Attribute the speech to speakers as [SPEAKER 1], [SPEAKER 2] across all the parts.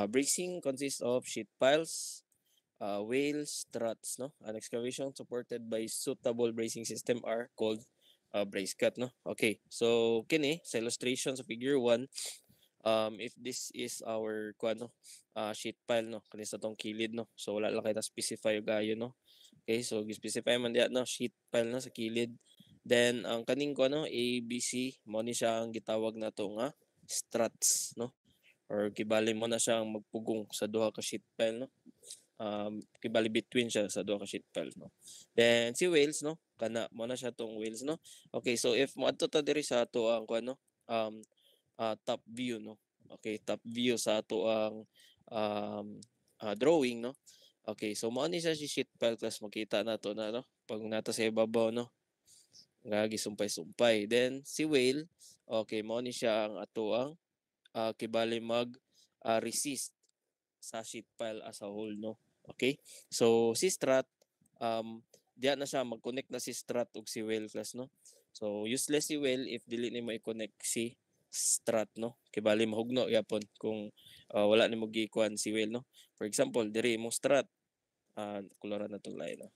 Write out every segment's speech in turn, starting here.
[SPEAKER 1] Bracing consists of sheet piles, whales, struts, no? An excavation supported by suitable bracing system are called brace cut, no? Okay, so kini sa illustration sa figure 1, if this is our kuano sheet pile, no, kani sa tong kilid, no, so wala lang kita specify o gayo, no. Okay, so gi-specify man diya, no, sheet pile na sa kilid, then ang kaning kuano ABC mo ni siya ang gitawag nato nga struts, no, or kibali mo na siyang magpugong sa duha ka sheet pile, no. Kibali between siya sa duha ka sheet pile, no. Then si whales, no, kana mo na siya tong whales, no. Okay, so if mo adto ta diri sa ato ang kuano top view, no. Okay, top view sa ato ang drawing, no. Okay, so mao ni siya si sheet pile class, makita nato na, no, pag nata sa ibabaw, no, nga gisumpay-sumpay. Then si whale, okay, mao ni siya ang ato ang kibali mag resist sa sheet pile as a whole, no. Okay, so si strat, diya na siya mag-connect na si strat ug si whale class, no. So useless si whale if dili ni mo i-connect si strat, no, kay bali mahugno yapon kung wala ni mo gikuan si whale, no. For example, diri mo strat, koloran na tong line, no.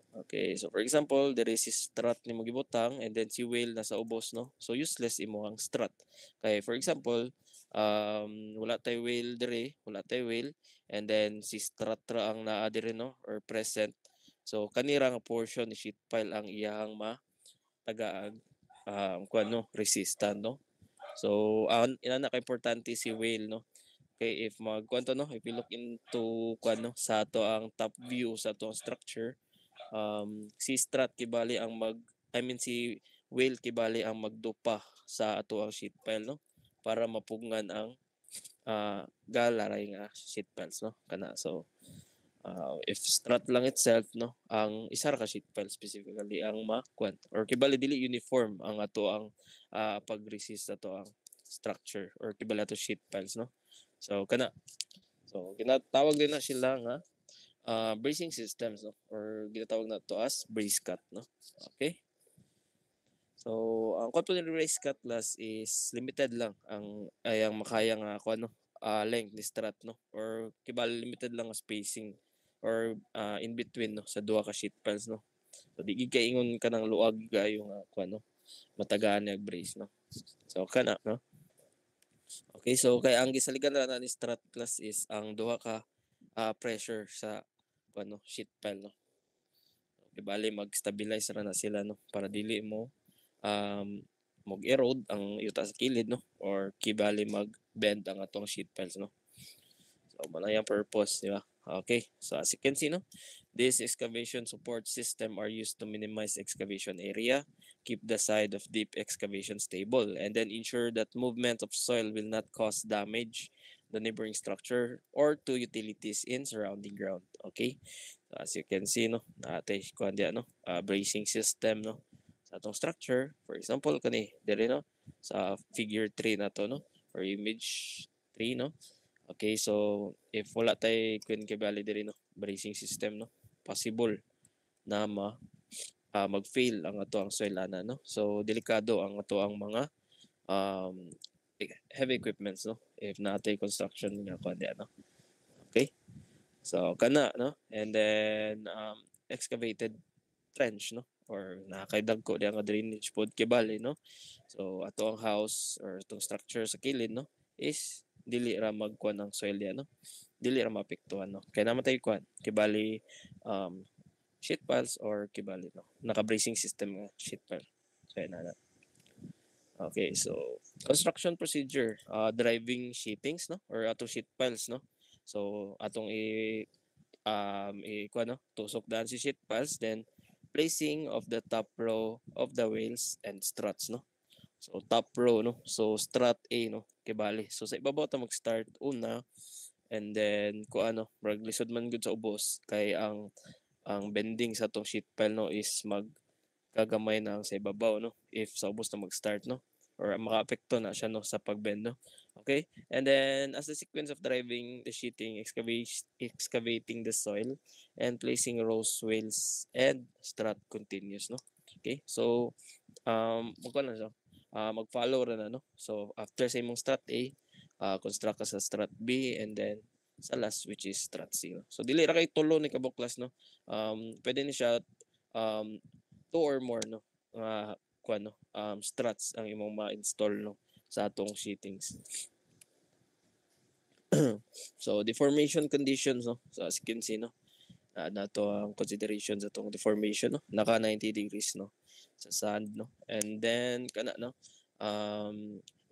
[SPEAKER 1] Okay, so for example, there is si strat ni mo gibutang and then si whale nasa ubos, no. So useless imo ang strat. Kay for example, wala tay whale dire, wala tay whale, and then si strat ra ang naa dire, no, or present. So kanira nga portion ni sheet pile ang iyang matagaag kuan, no, resistant, no. So ina na ka importante si whale, no. Okay, if magkuan to, no, if you look into kuan, no, sa to ang top view sa to structure, si strat kibali ang si whale kibali ang magdupa sa ato ang sheet pile, no, para mapugngan ang galaray nga sheet piles, no, kana. So if strat lang itself, no, ang isa ra ka sheet pile specifically ang makuan or kibali dili uniform ang ato ang pag-resist ato ang structure or kibali ato sheet piles, no. So kana, so ginatawag din na sila nga bracing systems, no, or ginatawag na to as brace cut, no. Okay, so ang control ni brace cut class is limited lang ang ayang makaya nga ako ano length ni strat, no, or kibali limited lang ang spacing or in between, no, sa duha ka sheet piles, no. So di gid kaingon ka ng luag gayo nga ako ano matagaan ni brace, no. So kana, no. Okay, so kay ang gisaligan na ni strat class is ang duha ka pressure sa ano sheet pile, no. Okay, bali mag-stabilize ra na sila, no, para dili mo mag-erode ang yuta sa kilid, no, or kibali mag-bend ang atong sheet piles, no. So malay ang purpose, di ba? Okay, so as you can see, no, this excavation support system are used to minimize excavation area, keep the side of deep excavation stable, and then ensure that movement of soil will not cause damage the neighboring structure or to utilities in surrounding ground. Okay, so as you can see, no, natin kuan dia, no, bracing system, no, sa atong structure. For example, kani diri, no, sa figure 3 na to, no, or image 3, no. Okay, so if wala tay kun kay bali diri, no, bracing system, no, possible na mag-fail ang ato ang soil ana, no. So delikado ang ato ang mga um, heavy equipments, no, if natay construction nga kuan dia, no. Okay, so kana, no, and then excavated trench, no, or nakakaidag ko diya nga drainage pod kay bali, no. So ato ang house or itong structure sa kilid, no, is dili ra magkuan ng soil diya, no, dili ra maapektuhan, no, kay namatay kuan kay bali sheet piles or kibali, no, naka bracing system nga sheet pile. So na. Okay, so construction procedure, driving sheetings, no, or atong sheet piles, no. So atong kuan, no, tusok daan si sheet piles, then placing of the top row of the wheels and struts, no. So top row, no, so strut A, no, kibali. So sa ibabaw ta mag-start una, and then ko ano murag lisod man gud sa ubos kay ang bending sa tong sheet pile, no, is magkagamay na sa ibabaw, no, if sa ubos na mag-start, no, or makaapekto na siya, no, sa pagbend, no. Okay, and then as the sequence of driving the sheeting, excavating the soil, and placing rows, wheels, and strut continues, no. Okay, so magkuha na siya, mag-follow ra na, no. So after sa imong strat A, construct ka sa strat B, and then sa last which is strat C. No? So dili ra kay tulo ni kabuklas, no. Pwede ni siya 2 or more, no, kuan, no, struts ang imong ma-install, no, sa atong sheetings. So deformation conditions, no, so as you can see, no, nato ang considerations atong deformation, no, naka 90 degrees, no, sa sand, no, and then kana, no,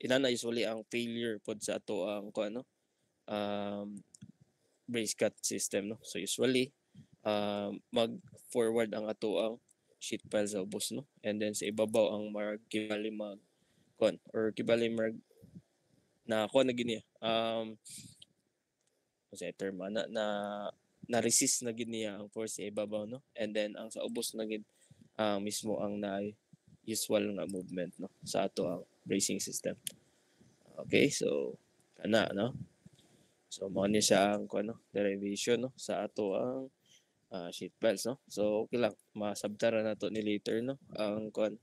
[SPEAKER 1] inana usually ang failure pod sa ato ang kuan, no, brace cut system, no. So usually mag forward ang ato ang sheet pile sa ubos, no, and then sa ibabaw ang marag kibali mag kuan or kibali marag na kuan na gini sa term na resist na gid niya ang force sa ibabaw, no, and then ang sa ubos na gid mismo ang na usual nga movement, no, sa ato ang bracing system. Okay, so kana, no, so mo ni siya ang kuan, no, derivation, no, sa ato ang sheet piles, no. So okay lang masabtara na to ni later, no, ang kuan.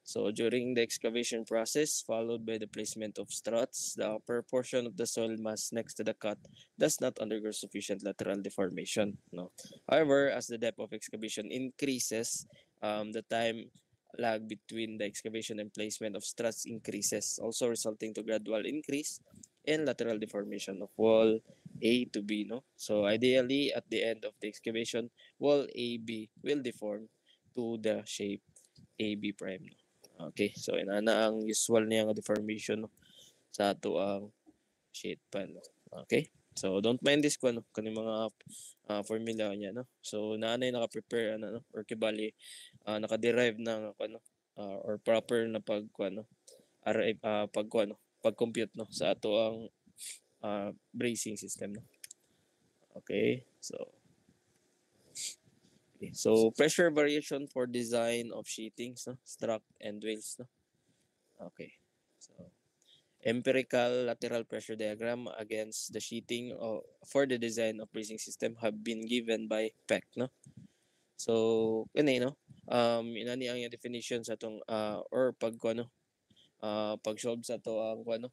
[SPEAKER 1] So during the excavation process, followed by the placement of struts, the upper portion of the soil mass next to the cut does not undergo sufficient lateral deformation. No. However, as the depth of excavation increases, the time lag between the excavation and placement of struts increases, also resulting to gradual increase in lateral deformation of wall A to B. No. So ideally, at the end of the excavation, wall AB will deform to the shape AB prime. Okay, so inana ang usual niya nga deformation, no, sa ato ang sheet pan. No? Okay, so don't mind this one, no, kani mga formula niya, no. So naanay naka-prepare no, or kibali naka-derive ng ano, or proper na no, pag-compute, no, sa ato ang bracing system, no. Okay, so pressure variation for design of sheetings, no, struct and dwells, no. Okay. So empirical lateral pressure diagram against the sheeting for the design of bracing system have been given by Peck, no. So kani, no, inani ang definition sa tong or pag ano pag solve sa to ang ano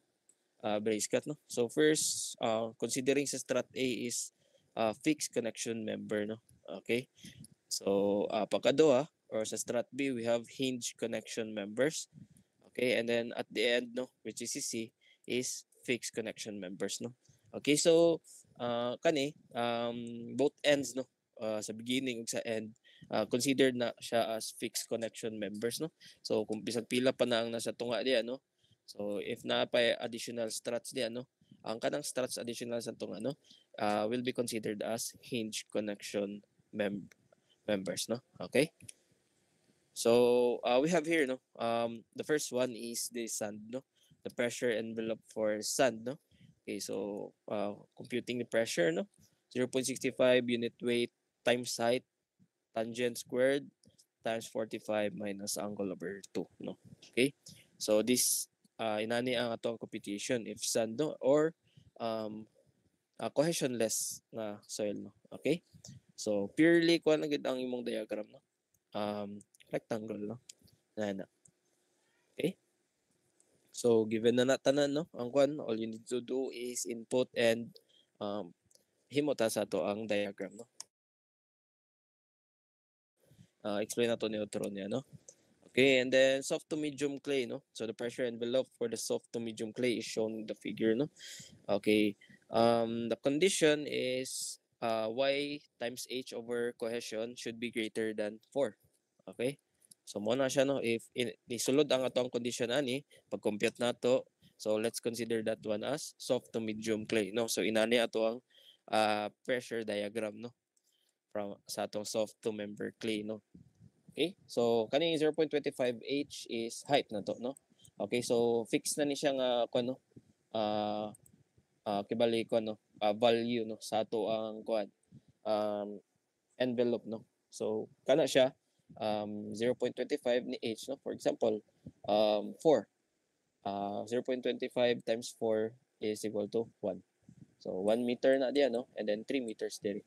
[SPEAKER 1] brace cut, no. So first, considering sa strat A is fixed connection member, no. Okay. So pagkaduha or sa strat B we have hinge connection members. Okay, and then at the end, no, which is C, is fixed connection members, no. Okay, so kani both ends, no, sa beginning ug sa end, considered na siya as fixed connection members, no. So kung bisag pila pa na ang nasa tunga diya, no. So if na pa additional struts diya, no, ang kanang struts additional sa tunga, no, will be considered as hinge connection members, no. Okay. So we have here, no, the first one is the sand, no, the pressure envelope for sand, no. Okay, so computing the pressure, no, 0.65 unit weight times height tangent squared times 45 minus angle over 2, no. Okay, so this inani ang atong computation if sand, no, or cohesionless na soil, no. Okay, so purely kuan na gid ang imong diagram, no, rectangle, no, na. Okay, so given na tanan, no, ang kuan, all you need to do is input and himota sa to ang diagram, no. Explain na to ni Otro niya, no. Okay, and then soft to medium clay, no. So the pressure envelope for the soft to medium clay is shown in the figure, no. Okay, the condition is y times h over cohesion should be greater than 4. Okay, so mo na siya, no, if isulod ang atong condition ani pag-compute nato, so let's consider that one as soft to medium clay, no. So inani ato ang pressure diagram, no, from sa atong soft to member clay, no. Okay, so kaning 0.25 h is height na to, no. Okay, so fix na ni siya nga kuan, no, kibali ko, no, value, no, sa ato ang kuan envelope, no. So kana siya 0.25 ni h, no, for example 4, 0.25 times 4 is equal to 1. So 1 meter na diyan, no, and then 3 meters diri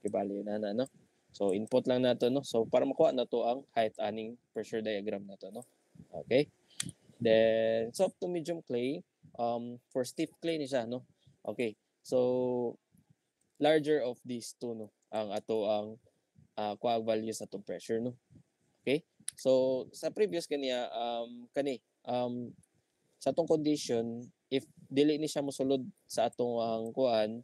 [SPEAKER 1] kibali na, no. So input lang nato, no, so para makuha na to ang height aning pressure diagram nato, no. Okay, then soft to medium clay, for stiff clay ni siya, no? Okay. So larger of these two, no, ang ato ang kuha values sa atong pressure, no. Okay? So sa previous kaniya sa atong condition, if dili ni siya mosulod sa atong ang kuan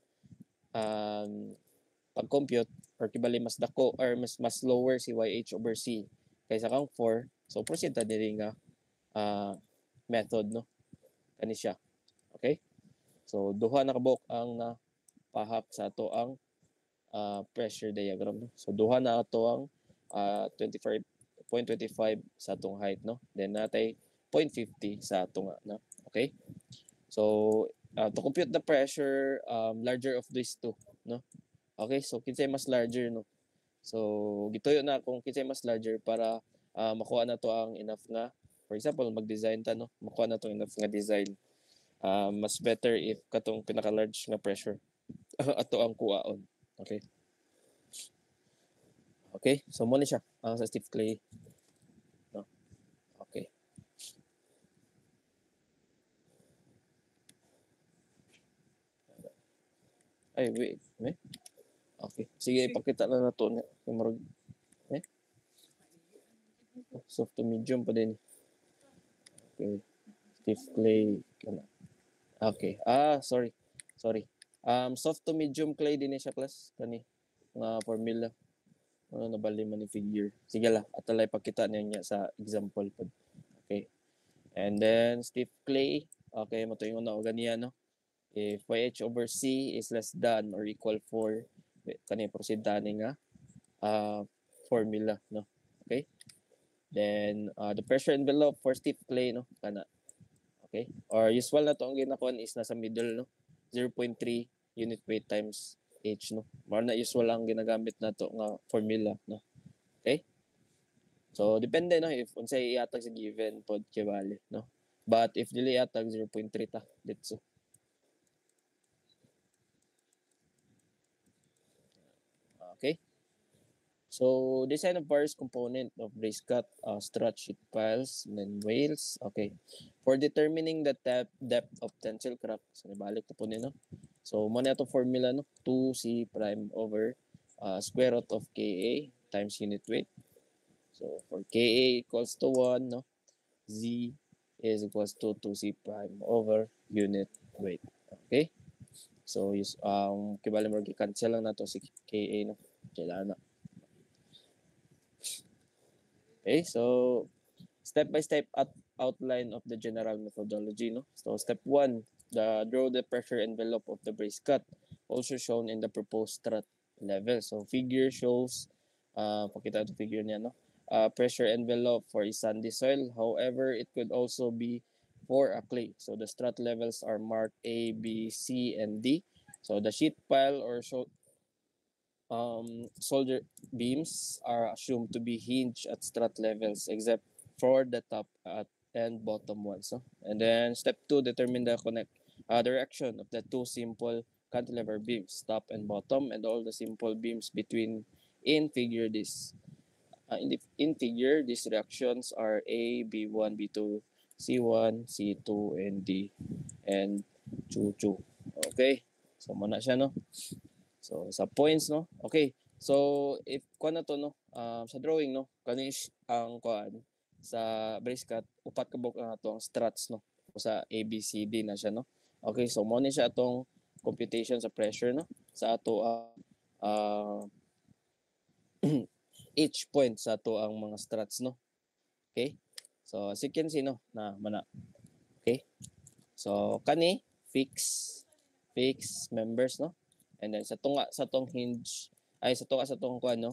[SPEAKER 1] pag-compute or kibali mas dako or mas lower si YH over C kaysa kang 4, so proceed ta diri nga method, no, kani siya. Okay? So duha na kabok ang napahak sa ato ang pressure diagram, no. So duha na ato ang 25.25 sa atong height, no. Then natay 0.50 sa atong na. Okay? So to compute the pressure, larger of these two, no. Okay? So kinsay mas larger, no. So gituyo na kung kinsay mas larger para makuha na to ang enough nga, for example mag-design ta, no, makuha na to enough nga design. Mas better if katong pinaka-large nga pressure ato ang kuwaon. Okay? Okay? So mo ni siya ang sa stiff clay, no. Okay. Ay, wait. Okay. Sige, ipakita na nato na marag soft to medium pa din. Okay. Stiff clay kana. Okay. Sorry. Soft to medium clay din siya, class kani nga formula. Nabali man ni figure. Sige la, atalay pakita niya sa example pod. Okay. And then stiff clay, okay, matuingon na og ganiya, no. If YH over C is less than or equal 4, kani proceed tani nga formula, no. Okay? Then the pressure envelope for stiff clay, no, kana. Okay? Or usual na to ang ginakuan is nasa middle, no. 0.3 unit weight times H, no. Mao na usual ang ginagamit nato nga formula, no. Okay? So depende, no, if unsay iatag sa given pod kay bali, no. But if dili iatag 0.3 ta ditso. Okay? So design of various component of brace cut, strut sheet piles, and then rails. Okay. For determining the depth of tensile crack, so nabalik na po nino. So mo na ito formula, no, 2C prime over square root of Ka times unit weight. So for Ka equals to 1, no, Z is equals to 2C prime over unit weight. Okay? So kibali mo gi-cancel lang nato si Ka, no. Kailangan na. Okay, so step-by-step outline of the general methodology, no. So step 1, draw the pressure envelope of the brace cut, also shown in the proposed strut level. So figure shows, pakita ito figure niya, no. Pressure envelope for a sandy soil. However, it could also be for a clay. So the strut levels are marked A, B, C, and D. So the sheet pile or soldier beams are assumed to be hinged at strut levels except for the top and bottom ones. No? And then step 2, determine the direction of the two simple cantilever beams, top and bottom, and all the simple beams between. In figure this. In figure, these directions are A, B1, B2, C1, C2, and D, and 2, 2. Okay, so muna siya, no? So sa points, no. Okay. So if kuan na to, no, sa drawing, no, kani ang kuan sa brace cut upat ka buk na to ang struts, no. Sa ABCD na siya, no. Okay, so mo ni siya atong computation sa pressure, no, sa ato each point sa ato ang mga struts, no. Okay? So as you can see, no, na mana. Okay? So kani fix members, no. And then sa tong hinge ay sa tong kuan, no,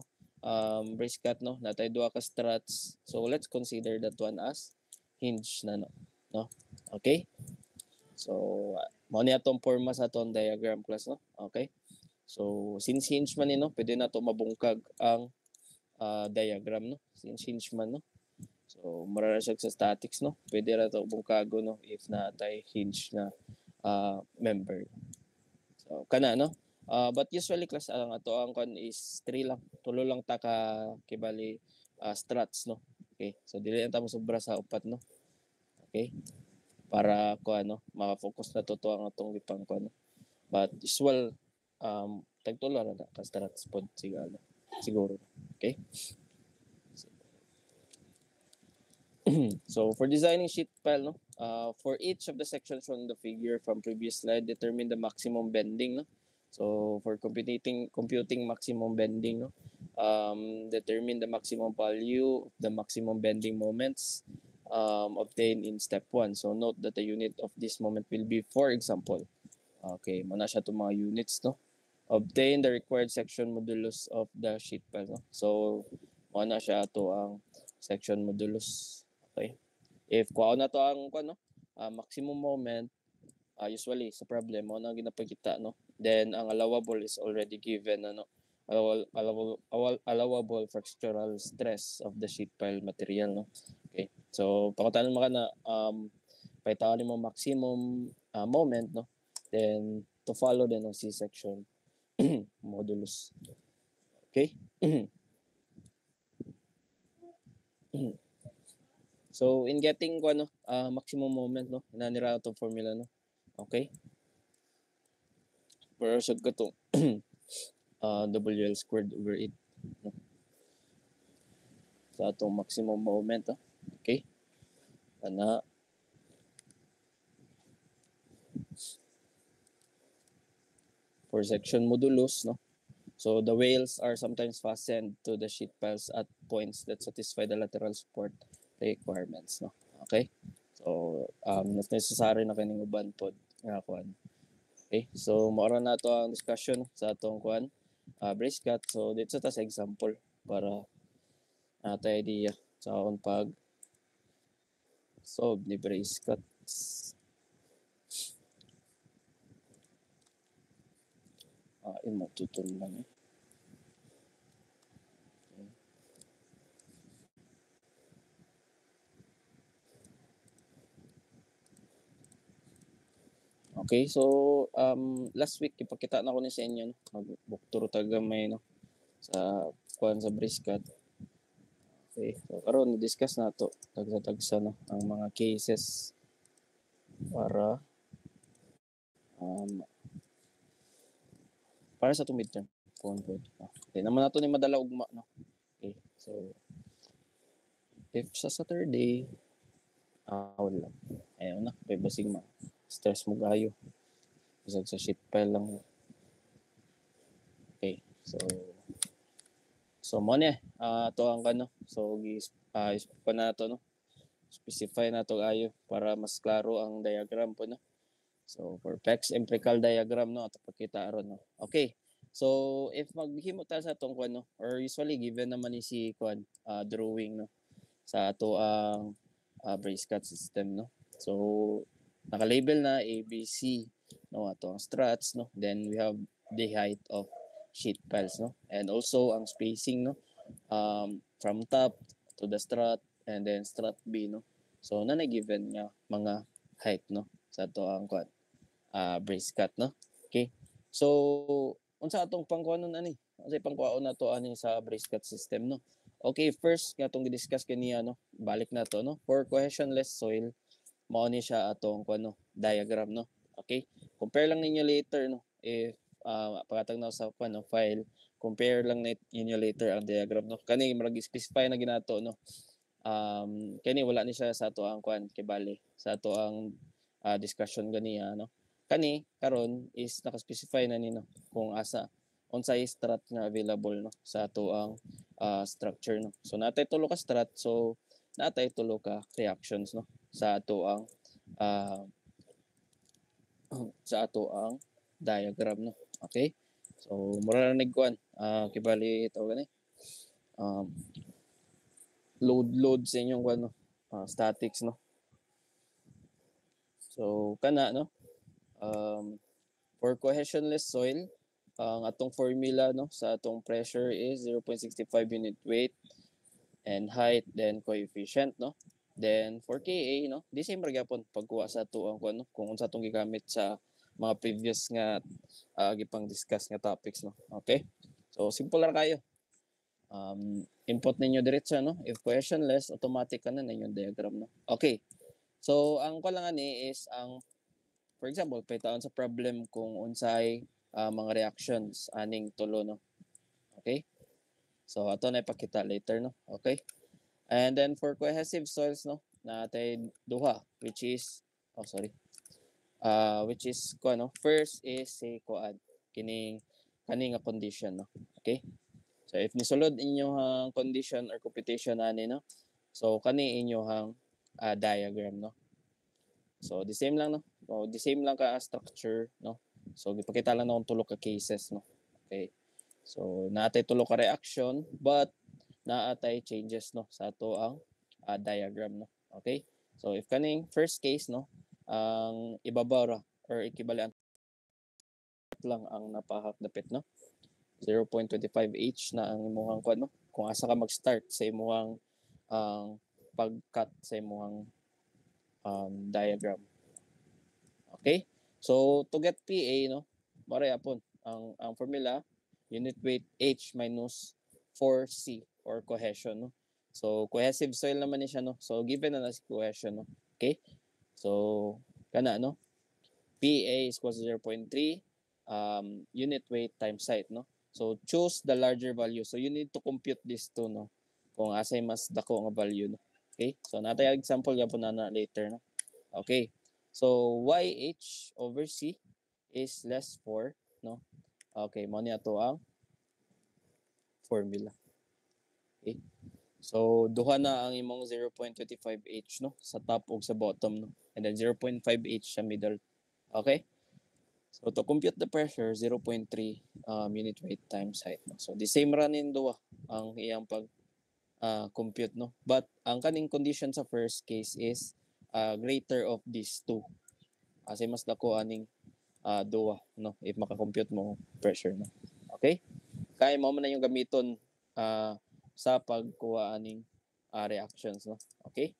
[SPEAKER 1] brace cut, no, natay duha ka struts. So let's consider that one as hinge na, no. Okay? So mao ni atong forma sa atong diagram, class, no. Okay? So since hinge man ni, no, pwede na to mabungkag ang diagram, no. Since hinge man, no. So mura na siya sa statics, no. Pwede ra to bungkago, no, if natay hinge na member. So kana, no. But usually, class, ang ato ang kon is 3 lang. Tulo lang ta ka kibali struts, no. Okay. So dili ta mo sobra sa upat, no. Okay. para ko ano maka-focus na to ang atong gipang ko ano. But usual tagtulo na ka-strats pod siguro. Okay? So for designing sheet pile, no, for each of the sections shown in the figure from previous slide, determine the maximum bending, no. So for computing maximum bending, no, determine the maximum value of the maximum bending moments obtained in step 1. So note that the unit of this moment will be, for example, okay, muna siya itong mga units, no. Obtain the required section modulus of the sheet pile, no. So muna siya ito ang section modulus. Okay. If kuha na to ang maximum moment, usually sa problem mo na ginapakita, no. Then ang allowable is already given, ano, allowable fractional stress of the sheet pile material, no. Okay. So pakutanan mo ka na paitawan mo maximum moment, no. Then to follow then ang C section modulus. Okay. So in getting maximum moment, no, nanira itong formula, no. Okay. Parasag ka to WL squared over 8, no? Sa itong maximum moment, no? Okay. Ana for section modulus, no. So the whales are sometimes fastened to the sheet piles at points that satisfy the lateral support requirements, no. Okay. So necessary na kining uban pod nga kuan. Okay. So maura na to ang discussion sa atong kuan brace cut. So dito sa example para natin idea sa akong pag solve ni brace cuts. Matutol lang eh. Okay, so last week ipakita na ko ni sa inyo, no? Magbukturo tagamay, no, sa kuan sa brace cut. Okay, so karon discuss na to tagsa no ang mga cases para sa to midterm phone code. Okay, naman nato ni madala ugma, no. Okay, so if sa Saturday wala. Ayun na, kay basig ma stress mo gayo. Bisag sa sheet pile lang. Okay, so mo ni to ang kano. So pa na to, no. Specify na to ayo para mas klaro ang diagram po, no. So for PEX empirical diagram, no, ato pakita aron, no. Okay. So if maghimo ta sa tong kuan, no, or usually given naman ni si kuan drawing, no, sa ato ang brace cut system, no. So naka-label na ABC, no, ato ang struts, no. Then we have the height of sheet piles, no, and also ang spacing, no, from top to the strut and then strut B, no. So na given nga mga height, no, sa ato ang kuan brace cut, no. Okay, so unsa atong pangkuanon ani, unsay pangkuaon nato ani sa brace cut system, no. Okay, first nga atong gi-discuss kaniya, no, balik na to, no, for cohesionless soil mao ni siya atong kuno diagram, no. Okay, compare lang ninyo later, no, if pagkatagnaw sa kuno file, compare lang ninyo later ang diagram, no. Kani murag specify na ginato, no. Kani wala ni siya sa ato ang kuan kay bali sa ato ang discussion ganiya, no. Kani karon is naka-specify na ni, no, kung asa unsay strat nga available, no, sa ato ang structure, no. So natay tulo ka strat, so natay tulo ka reactions, no, sa ato ang diagram, no. Okay, so mura na nigkuan kibali ito gani load sa inyong kuan, no, statics, no. So kana, no, for cohesionless soil ang atong formula, no, sa atong pressure is 0.65 unit weight and height, then coefficient, no. Then for KA, no, di same ra gyapon pagkuha sa ato ang kuno kung unsa atong gigamit sa mga previous nga gipang discuss nga topics, no. Okay, so simple ra kayo. Input ninyo diretso, no, if questionless automatic ka na inyong diagram, no. Okay, So ang ko lang ani is ang for example pahitaon sa problem kung unsay mga reactions aning tulo no. Okay? So ato na ipakita later no. Okay? And then for cohesive soils no, natay duha which is which is no, first is si kuan kining kani nga condition no. Okay? So if nisulod inyong condition or computation ani no. So kani inyong diagram no. So the same lang no. So the same lang ka structure no. So gipakita lang na tulo ka cases no. Okay. So naatay tulo ka reaction but naatay changes no sa ato ang diagram no. Okay? So if kaning first case no, ang ibabaw ra or equivalent lang ang napahakdapit no. 0.25 H na ang imong kuan no. Kung asa ka mag-start sa imong pag-cut sa imong diagram. Okay? So to get PA no, maray apon ang formula unit weight H minus 4C or cohesion no. So cohesive soil naman ni siya no. So given na si cohesion no. Okay? So kana no. PA is equals to 0.3 unit weight times height no. So choose the larger value. So you need to compute this two no. Kung asay mas dako nga value no. Okay? So natay example gyapon na later no. Okay. So YH over C is less 4 no. Okay, mo ni ato ang formula. Okay. So duha na ang imong 0.25H no sa top ug sa bottom no. And then 0.5H sa middle. Okay? So to compute the pressure 0.3 unit weight times height no. So the same ra nin duha ang iyang pag compute no. But ang kaning condition sa first case is greater of these two. Kasi mas dako aning duha no if maka-compute mo pressure no. Okay? Kaya mo man na yung gamiton sa pagkuha aning reactions no. Okay?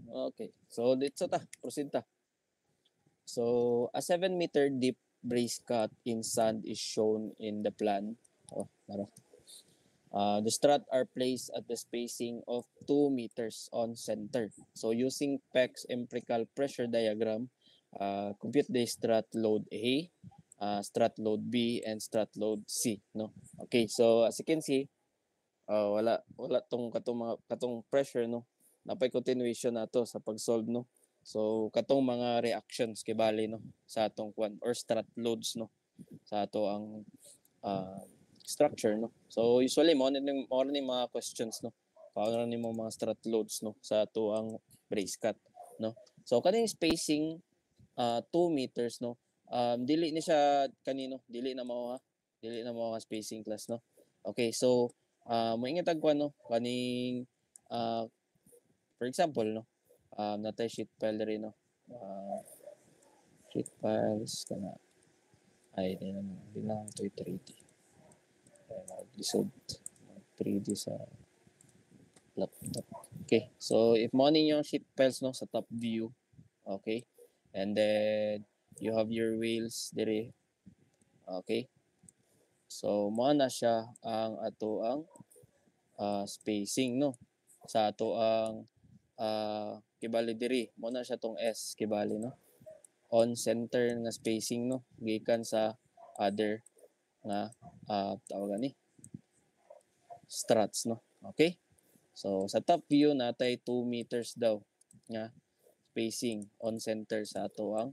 [SPEAKER 1] Okay. So dito ta, proceed ta. So a 7-meter deep brace cut in sand is shown in the plan. The struts are placed at the spacing of 2 meters on center. So using PEC's empirical pressure diagram, compute the strut load A, strut load B, and strut load C. No? Okay, so as you can see, wala katong pressure no. Napay continuation nato sa pag-solve no. So katong mga reactions kay bali no sa atong kwan or strut loads no sa ato ang structure no. So usually mo ni mga questions no. Paano ni mo mga strut loads no sa ato ang brace cut no. So kaning spacing 2 meters no. Dili ni siya kanino, dili na mao nga spacing class no. Okay, so moingat ang kwan no kaning for example no. Natay sheet pile rin no. Sheet piles kana ay di na ito 3D. Lisod 3D sa laptop. Okay, so if mo yung sheet piles no sa top view, okay, and then you have your wheels dire, okay. So mo na siya ang ato ang spacing no sa ato ang kibali diri mo na siya tong S kibali no on center nga spacing no gikan sa other nga tawag ni struts no. Okay, so sa top view natay 2 meters daw nga spacing on center sa ato ang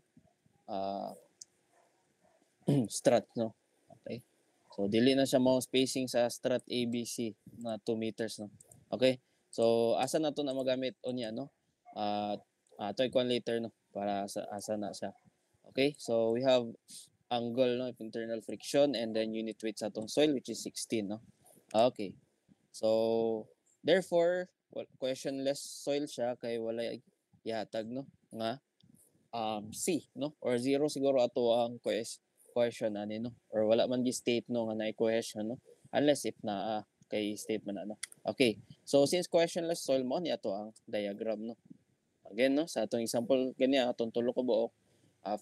[SPEAKER 1] strut no. Okay, so dili na siya mo spacing sa strut ABC na 2 meters no. Okay, so asa na to na magamit unya no. Atoy kwan later no para sa asa na siya. Okay, so we have angle no internal friction and then unit weight sa atong soil which is 16 no. Okay, so therefore questionless soil siya kay wala ihatag no nga C no or 0 siguro ato ang cohesion ani no or wala man gi state no nga na cohesion no unless if na kay state man ano. Okay, so since questionless soil mo ni ato ang diagram no. Again no sa atong example gani atong tulo ka buok.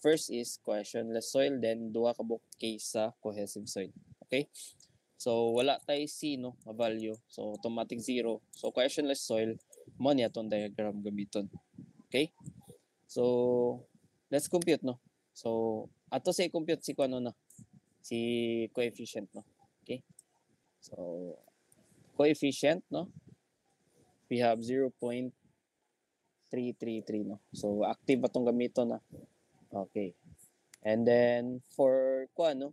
[SPEAKER 1] First is questionless soil, then duha ka buok case sa cohesive soil. Okay, so wala tay C no value, so automatic 0. So questionless soil mo ni atong diagram gamiton. Okay? So let's compute no. So ato sa i-compute si kuno na si coefficient no. Okay? So coefficient no, we have 0.333 no. So active atong gamiton na. Okay. And then for kuno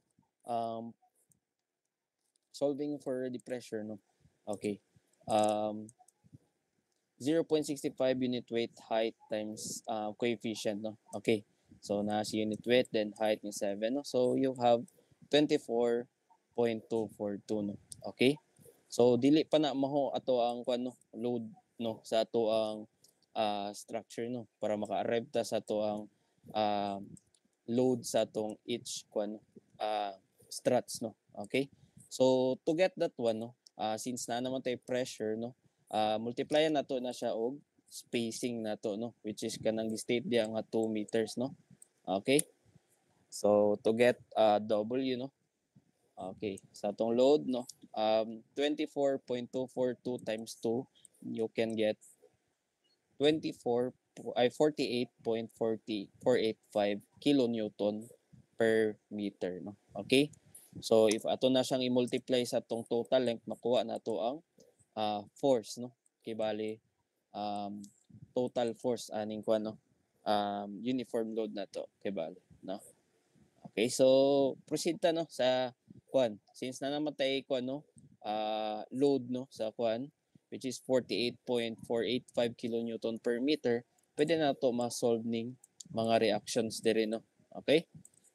[SPEAKER 1] solving for the pressure no. Okay. 0.65 unit weight height times coefficient no. Okay. So na si unit weight then height ni 7 no. So you have 24.242 no. Okay? So dili pa na maho ato ang kuno load no sa ato ang structure no para maka-arrive ta sa ato ang load sa atong each kuno struts no. Okay? So to get that one no, since na naman tay pressure no, multiplyan nato na siya og spacing nato no, which is kanang state diya nga 2 meters no. Okay? So to get W no. Okay, sa atong load no, 24.242 times 2, you can get 48.40485 kilonewton per meter no. Okay? So if ato na siyang i-multiply sa atong total length, makuha na to ang force no. Kay bali total force aning kuan no. Uniform load na to kay bali no. Okay, so proceed ta no sa kuan. Since na namatay kuan no, load no sa kuan which is 48.485 kilonewton per meter, pwede na to ma-solve ning mga reactions diri no. Okay?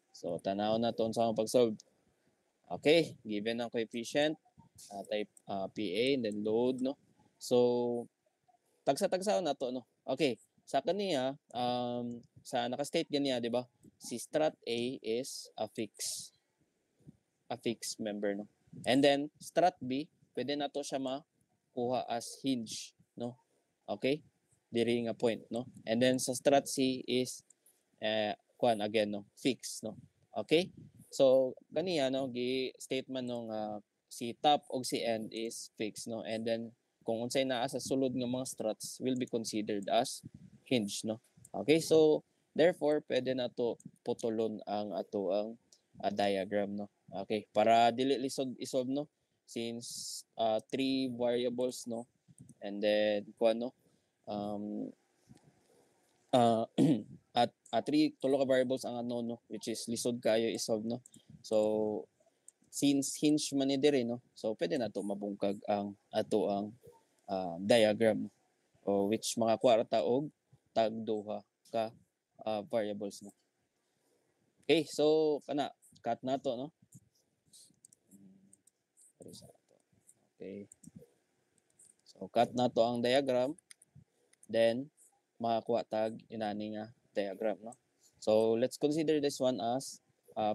[SPEAKER 1] So tanaw na to sa pag-solve. Okay, given ang coefficient type PA and then load no. So tagsa-tagsa na to no. Okay, sa kaniya sa naka-state ganiya, di ba? Si strat A is a fixed member no. And then strat B, pwede na to siya makuha as hinge no. Okay? Diri nga point no. And then sa strat C is kuan again no, fixed no. Okay? So kaniya no gi statement nung si top og si end is fixed no. And then kung unsay naa sa sulod nga mga struts will be considered as hinge no. Okay? So therefore pwede na to putulon ang ato ang diagram no. Okay, para dili lisod isolve no, since three variables no, and then kuan no, at three tulo ka variables ang unknown no, which is lisod kayo isolve no. So since hinge man ni diri no, so pwede na to mabungkag ang ato ang diagram o which mga kwarta og tag duha ka variables no. Okay, so kana cut na to no. Okay. So cut na to ang diagram, then makakuha tag inani nga diagram no. So let's consider this one as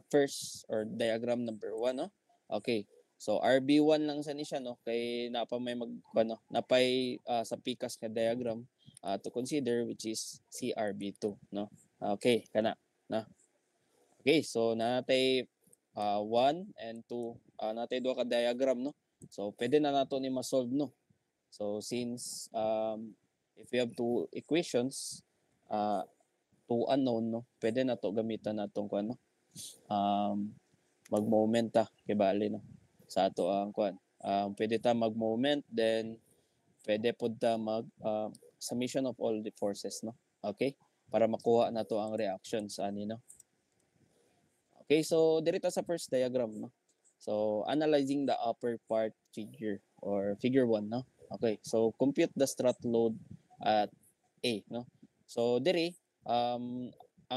[SPEAKER 1] first or diagram number 1 no. Okay. So RB1 lang sa ni siya no kay napa may ano, napay sa pikas nga diagram to consider which is CRB2 no. Okay, kana na. Okay, so natay 1 and 2 natay duha ka diagram no. So pwede na nato ni ma-solve no. So since if we have two equations, two unknown no, pwede na to gamitan natong kuan no. Mag-moment ta kay bali no sa ato ang kuan. Pwede ta mag-moment then pwede pud ta mag summation of all the forces no. Okay? Para makuha na to ang reactions ani no. Okay, so dito sa first diagram no. So analyzing the upper part figure or figure 1 no. Okay, so compute the strut load at A no. So diri ang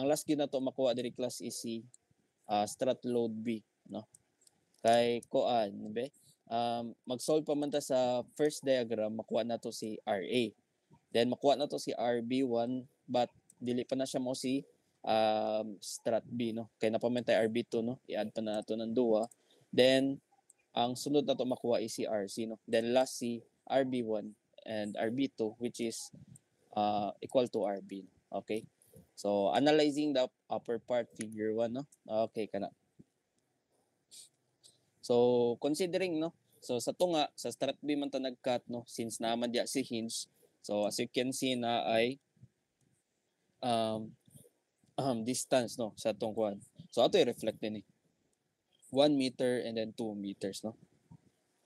[SPEAKER 1] last gyud nato makuha diri class is si strut load B no. Kay kuan be mag-solve pa man ta sa first diagram makuha nato si RA. Then makuha nato si RB1 but dili pa na siya mo si strat B no. Kay napamantay RB2 no. I-add pa na nato ng duwa. Then ang sunod na to makuha is si RC no. Then last si RB1 and RB2 which is equal to RB. Okay? So analyzing the upper part figure 1 no. Okay kana. So considering no. So sa tunga sa strat B man ta nag-cut no since naman diya si hinge. So as you can see na ay distance no sa atong kuan. So ato i-reflect din 1 meter and then 2 meters no.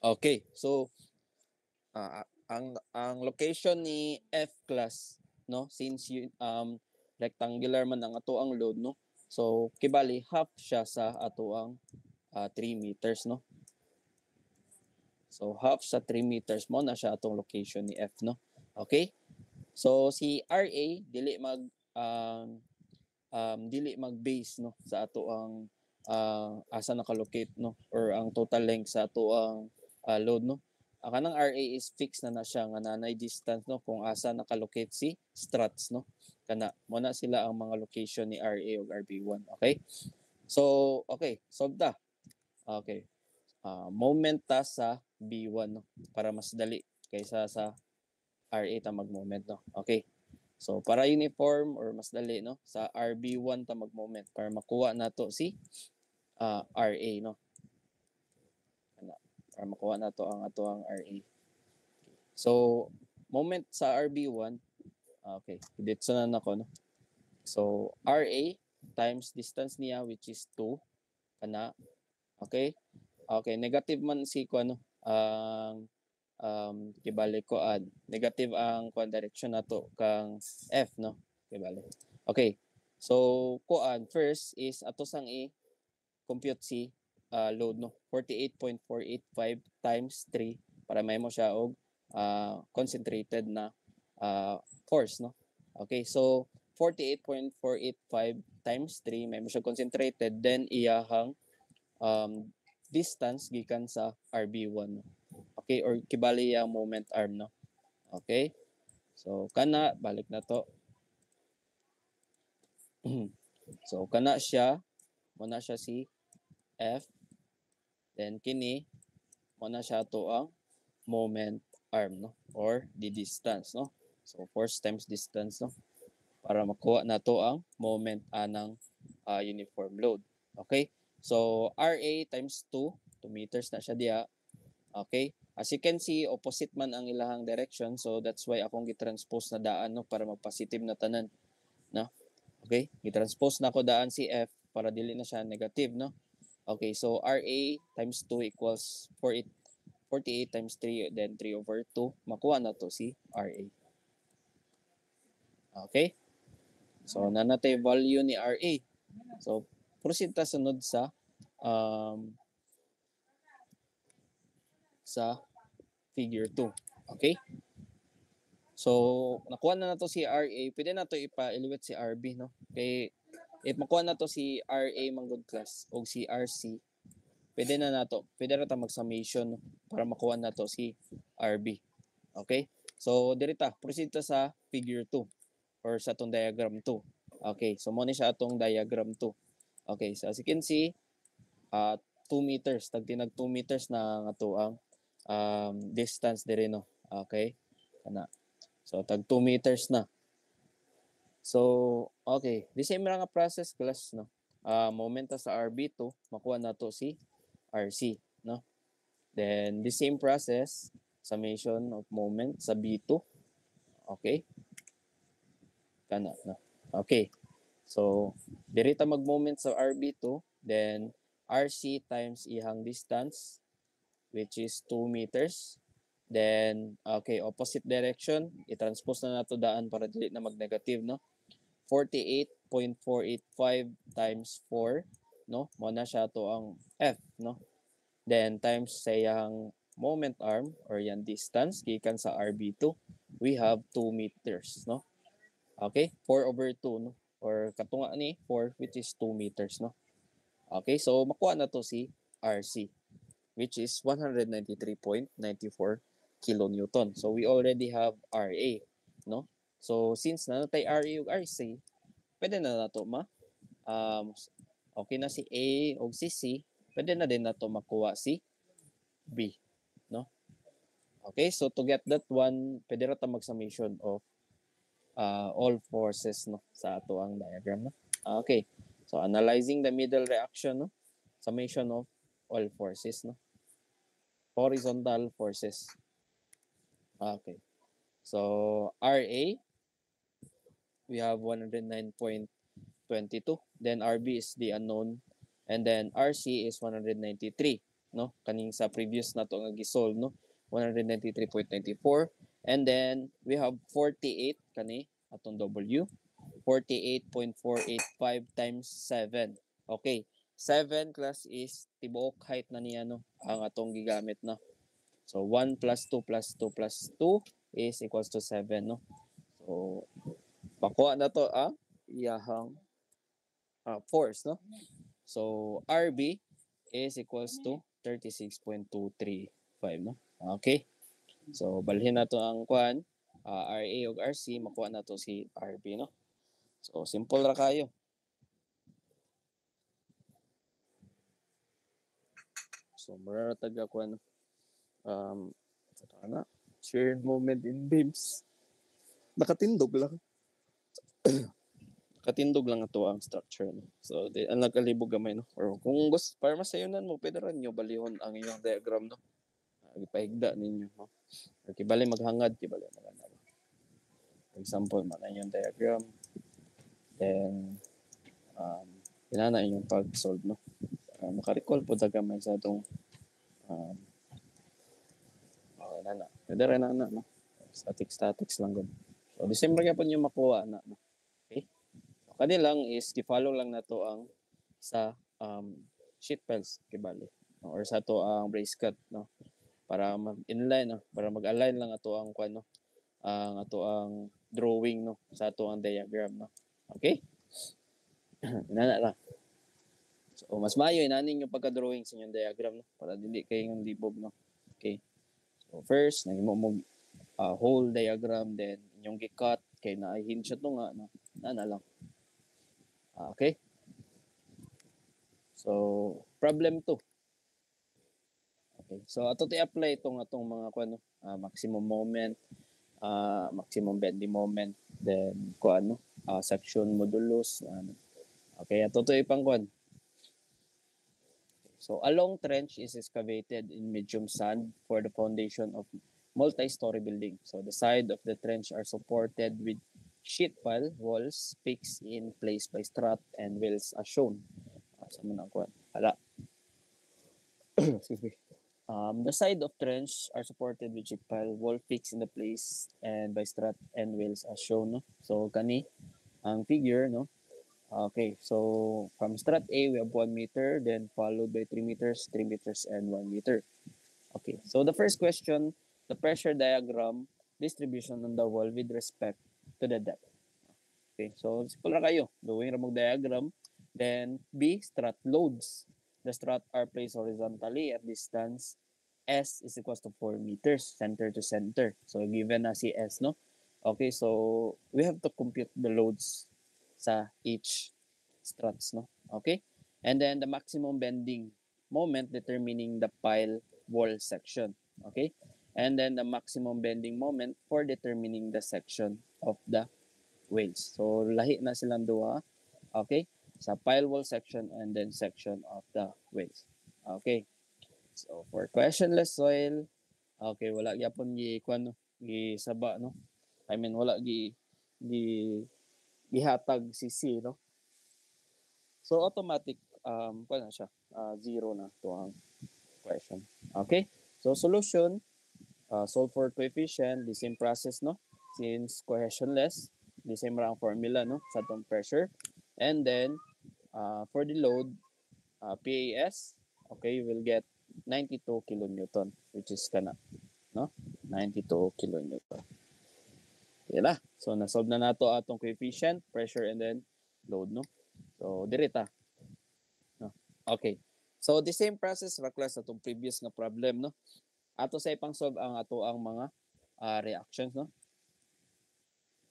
[SPEAKER 1] Okay. So ang location ni F class no, since rectangular man ang ato ang load no. So kibali half siya sa ato ang 3 meters no. So half sa 3 meters mo na siya atong location ni F no. Okay? So si RA dili mag-base no sa ato ang asa nakalocate no or ang total length sa ato ang load no. Kanang RA is fixed na siya nga nanay distance no kung asa nakalocate si struts no. Kana mo na sila ang mga location ni RA ug RB1. Okay? So okay, solve ta. Okay. Moment ta sa B1 no para mas dali kaysa sa RA ta mag-moment no. Okay. So para uniform or mas dali no sa RB1 ta mag-moment para makuha nato si RA no. Para makuha nato ang ato ang RA. So moment sa RB1 okay, dito na nako no. So RA times distance niya which is 2 kana okay. Okay, negative man si ko ano kibalik ko negative ang kuan direction nato kang F no kibalik. Okay. So kuan first is ato sang compute si load no 48.485 times 3 para may mo siya og concentrated na force no. Okay, so 48.485 times 3 may mo siya concentrated then iyahang distance gikan sa RB1. Okay, or kibali ang moment arm no. Okay? So kana balik na to. So kana siya muna siya si F then kini muna siya to ang moment arm no or the distance no. So force times distance no para makuha na to ang moment anang uniform load. Okay? So RA times 2 meters na siya diha. Okay? As you can see, opposite man ang ilahang direction. So that's why akong gitranspose na daan no para mag-positive na tanan. No? Okay? Gitranspose na ako daan si F para dili na siya negative no. Okay, so RA times 2 equals 48 times 3 then 3 over 2. Makuha na to si RA. Okay? So nanatay value ni RA. So proceed ta sunod sa figure 2. Okay? So, nakuha na nato si RA, pwede na to ipa-evaluate si RB, no? Kay if makuha na to si RA manggod class o si RC, pwede na ta mag-summation no? Para makuha na to si RB. Okay? So, dirita, proceed ta sa figure 2 or sa atong diagram 2. Okay, so mo ni siya atong diagram 2. Okay, so as you can see, 2 meters, tagtinag 2 meters na nga to ang distance dire no. Okay? Kana. So tag 2 meters na. So okay, the same ra nga process class no. Moment sa RB2 makuha nato si RC no. Then the same process summation of moment sa B2. Okay? Kana no. Okay. So diri ta mag-moment sa RB2 then RC times ihang distance which is 2 meters. Then, okay, opposite direction, i-transpose na nato daan para dili na mag-negative, no? 48.485 times 4, no? Mo na siya to ang F, no? Then, times sa yung moment arm or yung distance, gikan sa RB2, we have 2 meters, no? Okay, 4 over 2, no? Or katunga ni 4, which is 2 meters, no? Okay, so makuha na to si RC, which is 193.94 kilonewton. So we already have RA, no? So since nanatay RA ug RC, pwede na nato okay na si A ug si C, pwede na din nato makuha si B, no? Okay, so to get that one, pwede ra ta mag-summation of all forces no sa ato ang diagram, no? Okay. So analyzing the middle reaction, no? Summation of all forces, no? Horizontal forces. Okay. So RA, we have 109.22. Then RB is the unknown. And then RC is 193. No? Kaning sa previous na to nga gisolve, no? 193.94. And then we have 48 kani atong W. 48.485 times 7. Okay. 7 class is tibuok height na niya, no? Ang atong gigamit na. So 1 plus 2 plus 2 plus 2 is equals to 7, no? So pakuha na to ang iyahang force, no? So RB is equals to 36.235, no? Okay. So balhin na to ang kuan, RA ug RC, makuha na to si RB, no? So simple ra kayo. So mura tag kuan, ano, shared moment in beams. Nakatindog lang. Katindog lang ato ang structure, no? So ang nagkalibog gamay, no? Or kung gusto para masayonan mo, pwede ran nyo balihon ang inyong diagram, no? Ipahigda ninyo, no? Or kibali maghangad, kibali maghangad. For example, man ang inyong diagram. Then inana inyong pag-solve, no? Makarecall po gamay sa itong na. Pwede rin na, no? Statics lang gud. So December gyapon yung makuha na, no? Okay? So, kanilang is i-follow lang nato ang sa sheet files kibali, no? Or sa to ang brace cut, no? Para mag-inline, no? Para mag-align lang ato ang kuan, no? Ang ato ang drawing, no? Sa ato ang diagram, no? Okay? Inana lang. So mas maayo inanin yung pagka-drawing sa inyong diagram, no? Para dili kayo ng libog, no? Okay? So first, nagimo mo whole diagram, then inyong gi-cut kay na-hinge to nga, no? Nana lang. Okay? So problem 2. Okay. So ato i-apply itong atong mga kuan, no? Maximum moment, maximum bending moment, then kuan, no? Section modulus, ano. Okay, ato to ipang kuan. So a long trench is excavated in medium sand for the foundation of multi-story building. So the side of the trench are supported with sheet pile walls fixed in place by strut and wheels as shown. Sa man ang kuan. Hala. Excuse me. The side of trench are supported with sheet pile wall fixed in the place and by strut and wheels as shown, no? So kani ang figure, no? Okay, so from strat A, we have 1 meter, then followed by 3 meters, 3 meters, and 1 meter. Okay, so the first question, the pressure diagram distribution on the wall with respect to the depth. Okay, so simple na kayo. Doing ramog diagram. Then B, strat loads. The strat are placed horizontally at distance S is equals to 4 meters, center to center. So given na si S, no? Okay, so we have to compute the loads sa each struts, no? Okay? And then the maximum bending moment determining the pile wall section. Okay? And then the maximum bending moment for determining the section of the wales. So lahi na silang duha. Okay? Sa pile wall section and then section of the wales. Okay? So for questionless soil, okay, wala gyapon gi kuan, gi saba, no? I mean wala gihatag si C, no? So automatic kuan na siya, zero na to ang question. Okay? So solution, solve for coefficient, the same process, no? Since cohesionless, the same ra ang formula, no? Sa tong pressure. And then for the load, PAS, okay, you will get 92 kilonewton, which is kana, no? 92 kilonewton. Okay na. So na-solve na nato atong coefficient, pressure, and then load, no? So direta. No? Okay. So the same process ra class atong previous nga problem, no? Ato sa ipang solve ang ato ang mga reactions, no?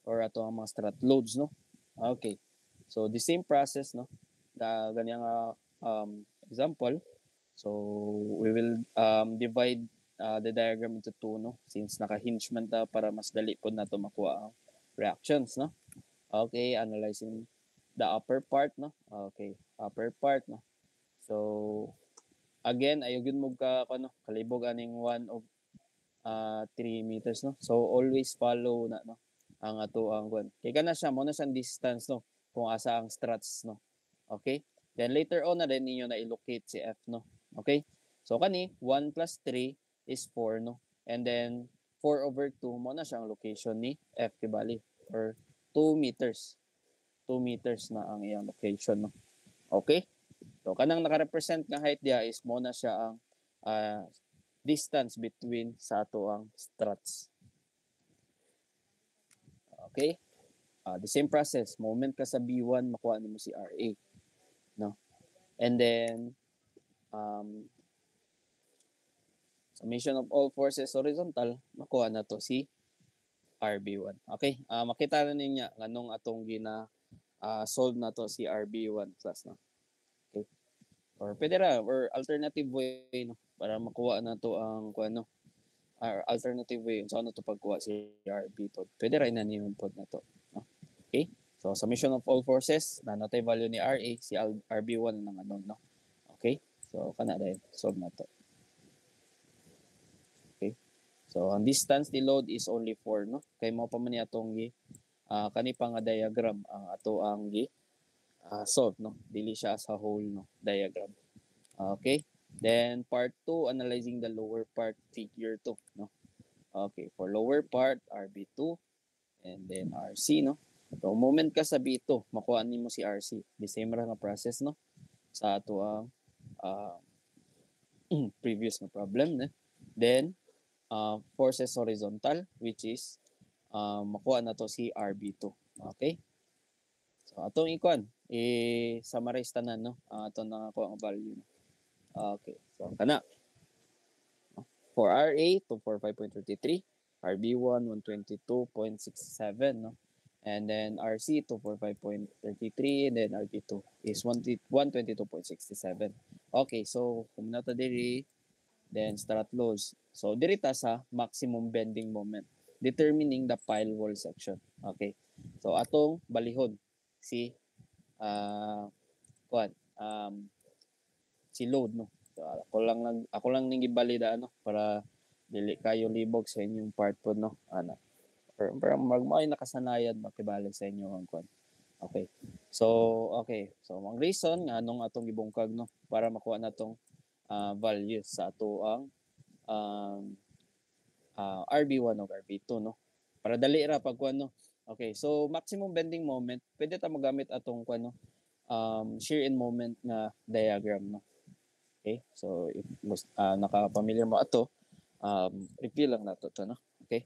[SPEAKER 1] Or ato ang mga strat loads, no? Okay. So the same process, no? Da ganyang example. So we will divide the diagram into two, no? Since naka-hinge man ta para mas dali po nato makuha ang reactions, no? Okay, analyzing the upper part, no? Okay, upper part, no? So again, ayogin mo ka ano, kalibog aning one of 3 meters no. So always follow na no ang ato ang kwan. Kay kana siya mo na siyang distance no kung asa ang struts no. Okay? Then later on na din ninyo na i-locate si F no. Okay? So kani 1 plus 3 is 4 no. And then 4/2 mo na siyang location ni F kibali or 2 meters. 2 meters na ang iyang location no. Okay? So kanang naka-represent nga height dia is mo na siya ang distance between sa ato ang struts. Okay? The same process, moment ka sa B1, makuha mo si RA. No? And then, summation of all forces horizontal, makuha na to si RB1. Okay? Makita na niya nganong atong solve na to si RB1 plus no. Okay? Or pwede ra, or alternative way no, para makuha na to ang kuano. Or alternative way so ano to pagkuha si RB to. Pwede ra inaniyon pod na to. No? Okay? So, summation of all forces, nanatay value ni RA, si RB1 ng ano, no? Okay? So, kana dahil, solve na to. Okay? So, ang distance ni load is only 4, no? Kaya mo pa man atong kani pa nga diagram, ang ato ang solve, no? Dili siya sa whole, no? Diagram. Okay? Then, part 2, analyzing the lower part, figure 2, no? Okay, for lower part, RB2, and then RC, no? So, moment ka sa B2, makuha mo si RC. The same ra nga process, no? Sa ato ang previous na problem, no? Then, forces horizontal, which is makuha na to si RB2. Okay? So, atong ikon, i-summarize tanan, no? Atong nakakuha ang value. Okay. So, kana. For RA, 245.33. RB1, 122.67, no? And then RC, 245.33. And then RB2 is 122.67. Okay, so kung nata diri, then start loads. So diri ta sa maximum bending moment, determining the pile wall section. Okay. So atong balihon si si load no. So ako lang ning gibalida no para dili kayo libog sa inyong part po no ana para magmay nakasanayan makibalik sa inyo ang kwan. Okay. So ang reason nga anong atong gibungkag no para makuha natong values sa ato ang RB1 o RB2 no. Para dali ra pag kuan no. Okay, so maximum bending moment, pwede ta magamit atong kuan no shear in moment na diagram no. Okay? So if naka-familiar mo ato, reveal lang nato to no. Okay?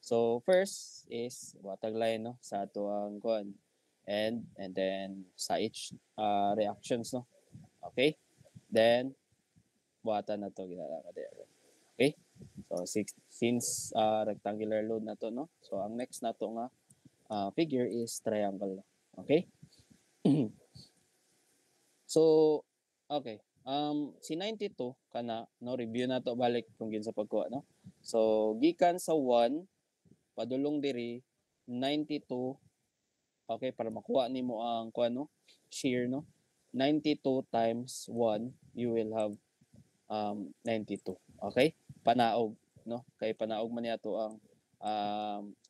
[SPEAKER 1] So first is watag line no sa ato ang kuan and then sa each reactions no. Okay? Then buhatan na to ginala diagram. Okay? So since rectangular load na to no. So ang next nato nga figure is triangle. Okay? So okay. Si 92 kana no review na to balik kung ginsa pagkuha no. So gikan sa 1 padulong diri 92 okay para makuha nimo ang kuan no shear no 92 times 1 you will have 92 okay panaog no kay panaog man yato ang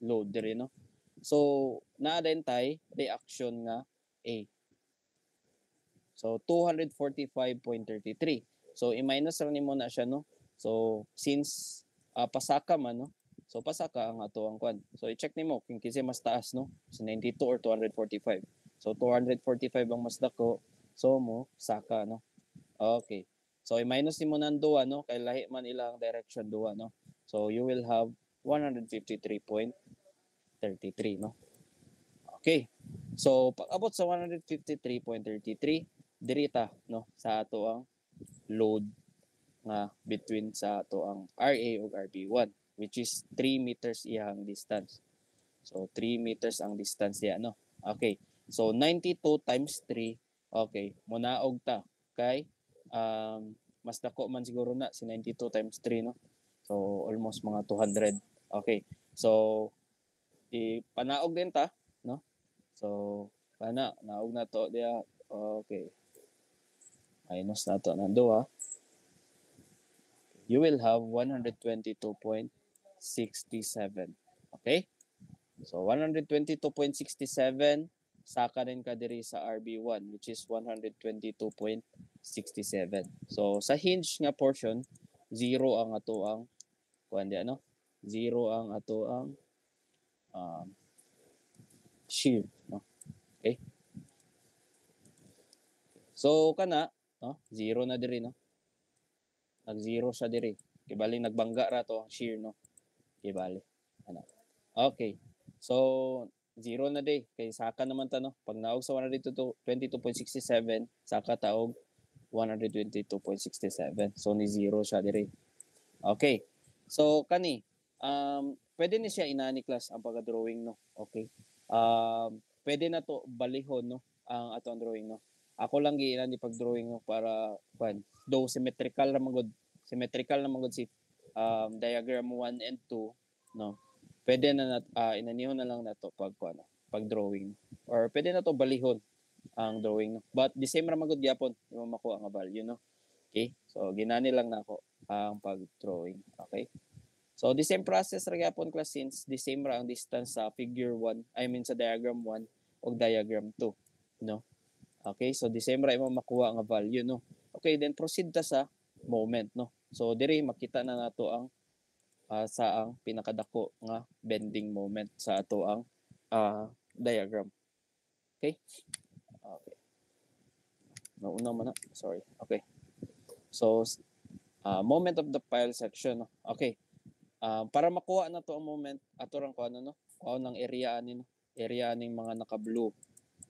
[SPEAKER 1] load diri no. So naa din tay reaction nga A. So 245.33. So i-minus ra nimo na siya no. So since pasaka man no. So pasaka ang ato ang kwan. So i-check nimo kung kinsa mas taas no. So 92 or 245. So 245 ang mas dako. So mo saka no. Okay. So i-minus nimo nang duwa no kay lahi man ilang direction duwa no. So you will have 153.33 no. Okay. So pag abot sa 153.33 dirita no sa ato ang load nga between sa ato ang RA ug RB1 which is 3 meters iyang distance. So 3 meters ang distance niya no. Okay. So 92 times 3 okay munaog ta kay mas dako man siguro na si 92 times 3 no. So almost mga 200. Okay. So panaog din ta no. So naog na to dia. Okay. Minus na to ng duha. You will have 122.33 Okay? So 122.67 saka rin ka diri sa RB1 which is 122.67. So sa hinge nga portion, 0 ang ato ang kuan di ano? 0 ang ato ang shear, no? Okay? So kana, no? 0 na diri, no? Nag-0 siya diri. Kibali nagbangga ra to ang shear, no? Kibali. Ano? Okay. So 0 na day kay saka naman ta, no? Pag naog sa 122.67 saka taog 122.67. So ni 0 siya diri. Okay. So kani pwede ni siya inani class ang pagka-drawing, no. Okay. Pwede na to balihon, no, ang ato ang drawing, no. Ako lang giinani pag-drawing, no, para though symmetrical na magud si diagram 1 and 2, no. Pwede na inanihon na lang nato pag drawing or pwede na to balihon ang drawing, no. But the same ra magud gyapon yung makuha nga value, no. Okay? So ginani lang nako ang pag-drawing. Okay? So the same process ra gyapon class since the same ra ang distance sa figure 1, I mean sa diagram 1 o diagram 2, no. Okay? So the same ra imo makuha nga value, no. Okay, then proceed ta sa moment, no. So diri makita na nato ang sa ang pinakadako nga bending moment sa ato ang diagram. Okay? Okay. Nauna man na. Sorry. Okay. So moment of the pile section, no. Okay. Para makuha na to ang moment ato rang kuan, no. Kuha ng area ani, no. Area aning mga naka-blue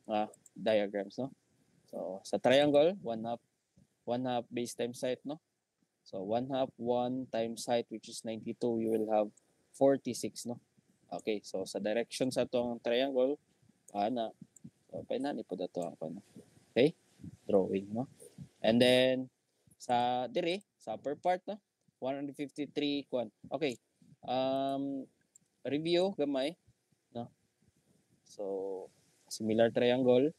[SPEAKER 1] nga diagrams, no. So sa triangle, 1/2 base times height, no. So 1/2 1 times height which is 92, you will have 46, no. Okay, so sa direction sa tong triangle, ana, so painani po dato ang kuan. Okay? Drawing, no. And then sa dire sa upper part, no, 153 kuan. Okay. Review gamay, no. So similar triangle,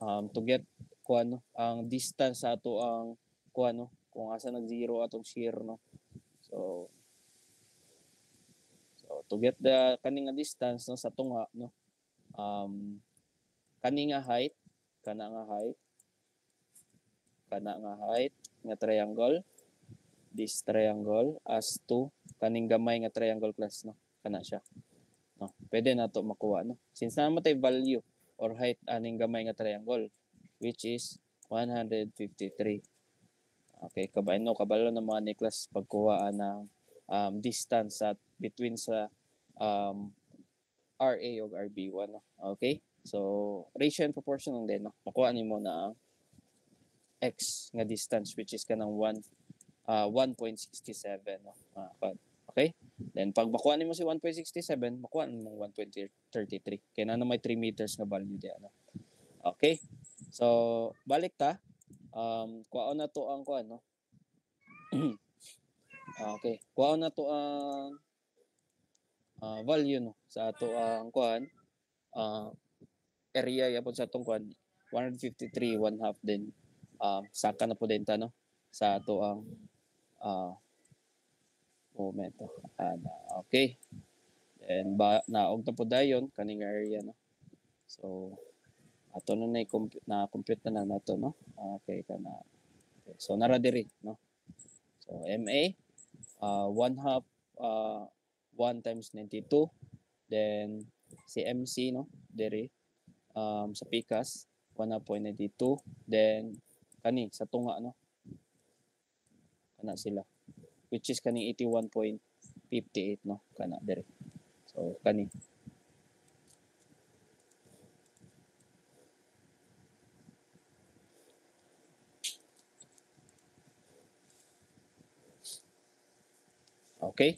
[SPEAKER 1] to get kuan, no, ang distance sa ato ang kuan, no, kung asa nag-0 atong shear, no. So to get the kaning nga distance, no, sa tunga, no, kani nga height, kana nga height nga triangle, this triangle as to kaning gamay nga triangle class, no, kana siya, no. Pwede na to makuha, no, since namatay value or height aning gamay nga triangle which is 153. Okay, kabalo na mga necklace pagkuha ng distance at between sa RA o RB1, no? Okay? So, ratio and proportion lang din, no? Makuha nimo na ang x nga distance which is kanang 1.67, no? Okay? Then pag makuha nimo si 1.67, makuha nimo 1.33. Kaya na may 3 meters nga value diyan, no? Okay? So, balik ta. Kuha na to ang kuan, no? Okay. Kuha na to ang value, no, sa ato ang kuan, area yapon sa atong kuan 153 1/2 din saka na po din ta, no, sa ato ang moment. Okay. And naog na po dayon kaning area, no. So ato na na-compute na nato, no. Okay kana. Okay. So nara diri, no. So MA 1/2 1 times 92, then si MC, no, diri sa PCAS 1.92, then kani sa tunga, no, kana sila which is kani 81.58, no, kana diri. So kani okay.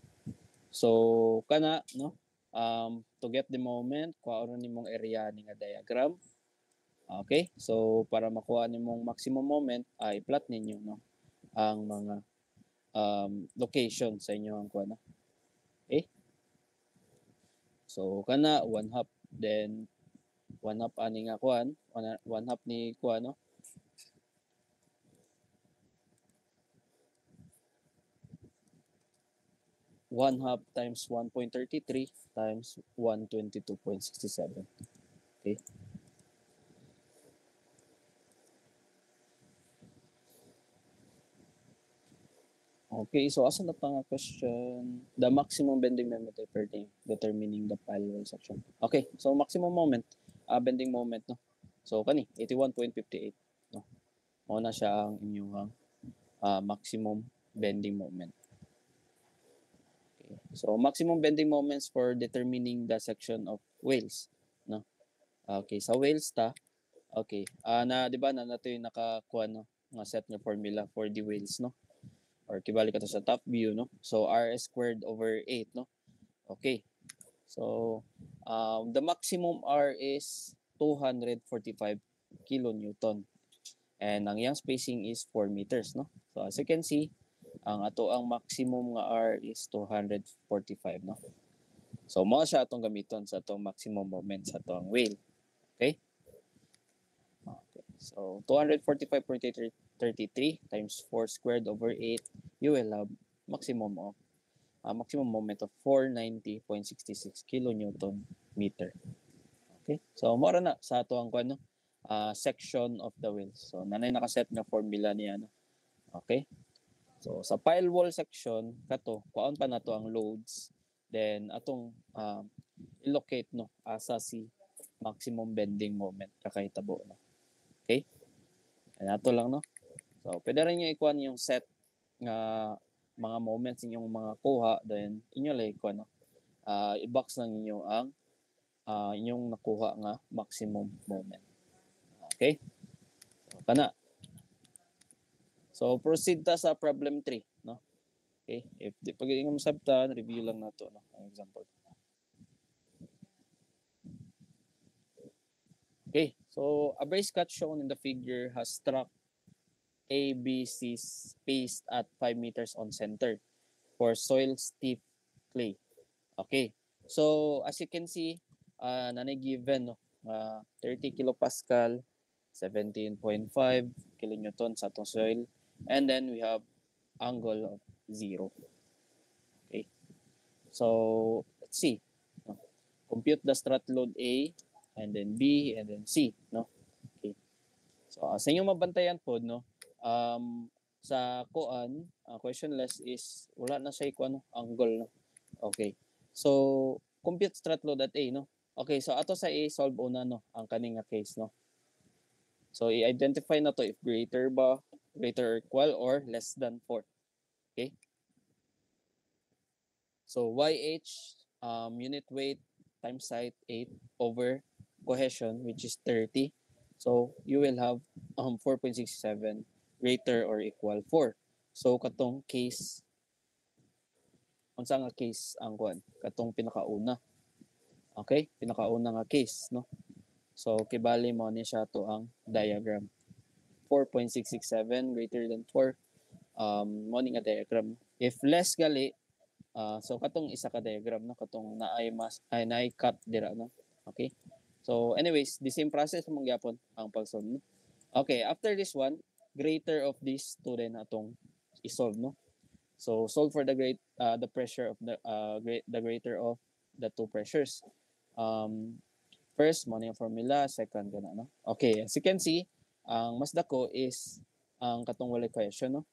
[SPEAKER 1] So kana, no, to get the moment kuha na nimong area ni nga diagram. Okay, so para makuha nimong maximum moment ay plot ninyo, no, ang mga location sa inyo ang kuha, no. Okay, so kana 1/2, then 1/2 ani nga kuan 1/2 ni kuan, no. 1 half times 1.33 times 122.67. Okay. Okay, so asa na pa nga question? The maximum bending moment per day, determining the pile wall section. Okay, so maximum moment, bending moment, no? So, kani, 81.58, no? Muna siya ang inyong maximum bending moment. Okay. So, maximum bending moments for determining the section of whales, no? Okay, sa whales ta, okay, di ba na nato yung nakakuha, no? Nga set nga formula for the whales, no? Or kibalik ka to sa top view, no? So, RS squared over 8, no? Okay. So, the maximum R is 245 kilonewton. And ang yang spacing is 4 meters, no? So, as you can see, ang ato ang maximum nga R is 245, no? So, mo siya atong gamiton sa atong maximum moment sa atong whale. Okay? Okay. So, 245.33 times 4 squared over 8, you will have maximum moment of 490.66 kilonewton meter. Okay? So, mora na sa ato ang kuan, no? Section of the whale. So, nanay nakaset na formula niya, no? Okay? So, sa pile wall section, kato, kuan pa na to ang loads. Then, atong illocate, no? Asa si maximum bending moment kakahitabo, no? Okay? Ayan, ato lang, no? So, pwede rin nyo ikuan yung set nga mga moments inyong mga kuha, then inyo lang ikuan, no? I-box lang ninyo ang inyong nakuha nga maximum moment. Okay? So, kana. So, proceed ta sa problem 3, no? Okay? If di pag ingam sabtan, review lang nato, no? Ang example. Okay, so a brace cut shown in the figure has struck A, B, C spaced at 5 meters on center for soil stiff clay. Okay, so as you can see, nanay given, no? 30 kilopascal, 17.5 kilonewton sa atong soil, and then we have angle of 0. Okay, so let's see. No? Compute the strut load A, and then B, and then C. No? Okay. So, sa inyong mabantayan po, no, sa kuan, question less is wala na siya kuan, angle, no. Okay. So, compute strut load at A, no. Okay, so ato sa A solve una, no, ang kaning nga case, no. So, i-identify na to if greater or equal or less than 4. Okay? So, YH, unit weight times height 8 over cohesion, which is 30. So, you will have 4.67 greater or equal 4. So, katong case, unsa nga case ang kuan? Katong pinakauna. Okay? Pinakauna nga case, no? So, kibali mo ni siya to ang diagram. 4.667 greater than 4. Mo ni nga diagram. If less gali, so katong isa ka diagram, no, katong naay cut dira, no. Okay, so anyways, the same process mong gyapon ang pag-solve, no. Okay, after this one, greater of these two din atong i-solve, no. So solve for the pressure of the greater of the two pressures. First mo yung formula, second gana, no. Okay, as you can see, ang mas dako is ang katong walay cohesion, no.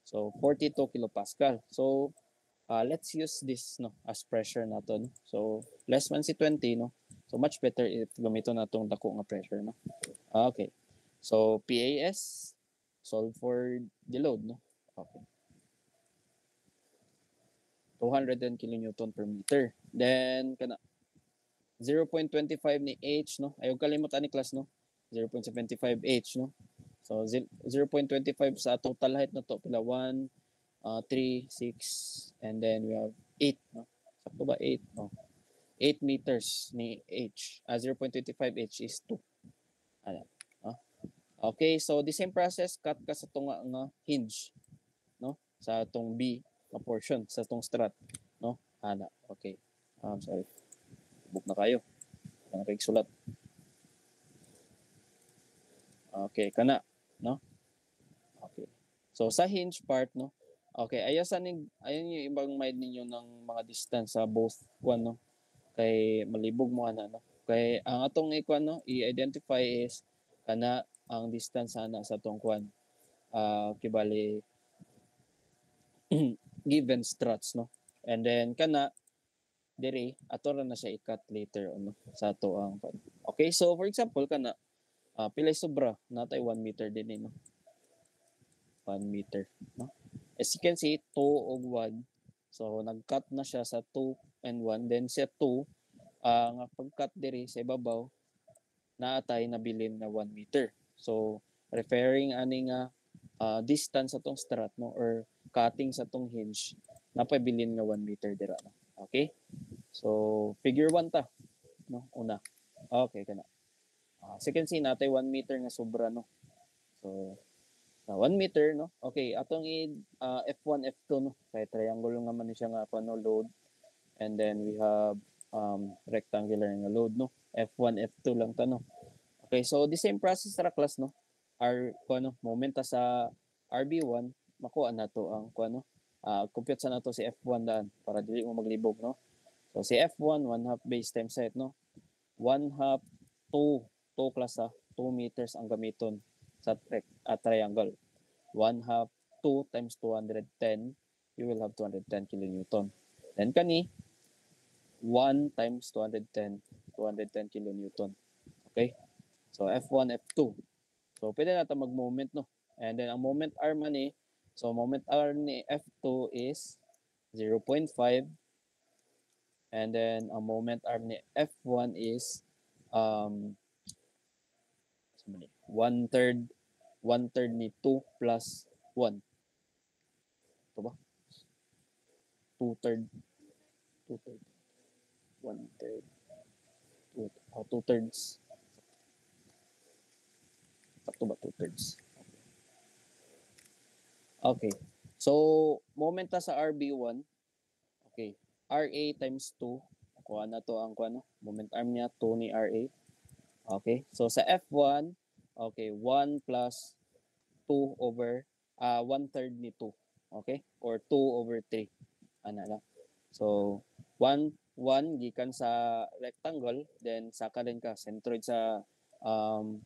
[SPEAKER 1] So 42 kilopascal. So let's use this, no, as pressure naton. So less man si 20, no. So much better if gamiton natong dako nga pressure, no. Okay. So PAS, solve for the load, no. Okay. 210 kilonewton per meter. Then kana 0.25 ni H, no. Ayaw kalimutan ni class, no. 0.75 H, no. So 0.25 sa total height na to pila 1 3, 6, and then we have 8, no? Sakto ba 8? No. 8 meters ni H. 0.25 H is 2. Ayan. Okay, so the same process, cut ka sa itong hinge, no? Sa itong B na portion, sa itong strut, no? Okay. Sorry. Book na kayo. Sulat. Okay, kana, no? Okay. So sa hinge part, no? Okay, ayun yung ibang mind ninyo ng mga distance sa both kuan no. Kay malibog mo ana no. Kay ang atong i-identify is kana ang distance ana sa atong kuan. Kibali given struts no. And then kana dire ato ra na siya i-cut later on no, sa ato ang kuan. Okay, so for example kana pilay sobra natay 1 meter din no. 1 meter no. As you can see 2 ug 1. So nag-cut na siya sa 2 and 1 then sa 2 nga pag-cut diri sa ibabaw naatay nabilin na 1 meter. So referring ani nga distance sa tong strut no or cutting sa tong hinge napabilin nga 1 meter dira no. Okay? So figure 1 ta no una. Okay kana. As you can see natay 1 meter nga sobra no. So 1 meter no. Okay, atong F1 F2 no. Kay triangle nga man siya nga no load. And then we have rectangular nga load no. F1 F2 lang ta no. Okay, so the same process ra class no. Moment sa RB1 makuha na to ang compute sa nato si F1 daan para dili mo maglibog no. So si F1 1 half base times height no. 1 half 2 class 2 meters ang gamiton sa triangle. 1 half 2 times 210 you will have 210 kilonewton. Then kani 1 times 210 kilonewton. Okay? So F1 F2. So pwede natin mag-moment no. And then ang moment arm ni moment arm ni F2 is 0.5 and then ang moment arm ni F1 is 1/3 ni 2 plus 1. Ito ba? 2/3 2/3 1/3 2/3 sakto ba 2/3? Okay. So moment ta sa RB1. Okay. RA times 2. Kuha na to ang moment arm niya 2 ni RA. Okay. So sa F1, okay, 1 plus 2 over 1/3 ni 2. Okay? Or 2 over 3. Ana lang. So 1 gikan sa rectangle, then saka din ka centroid sa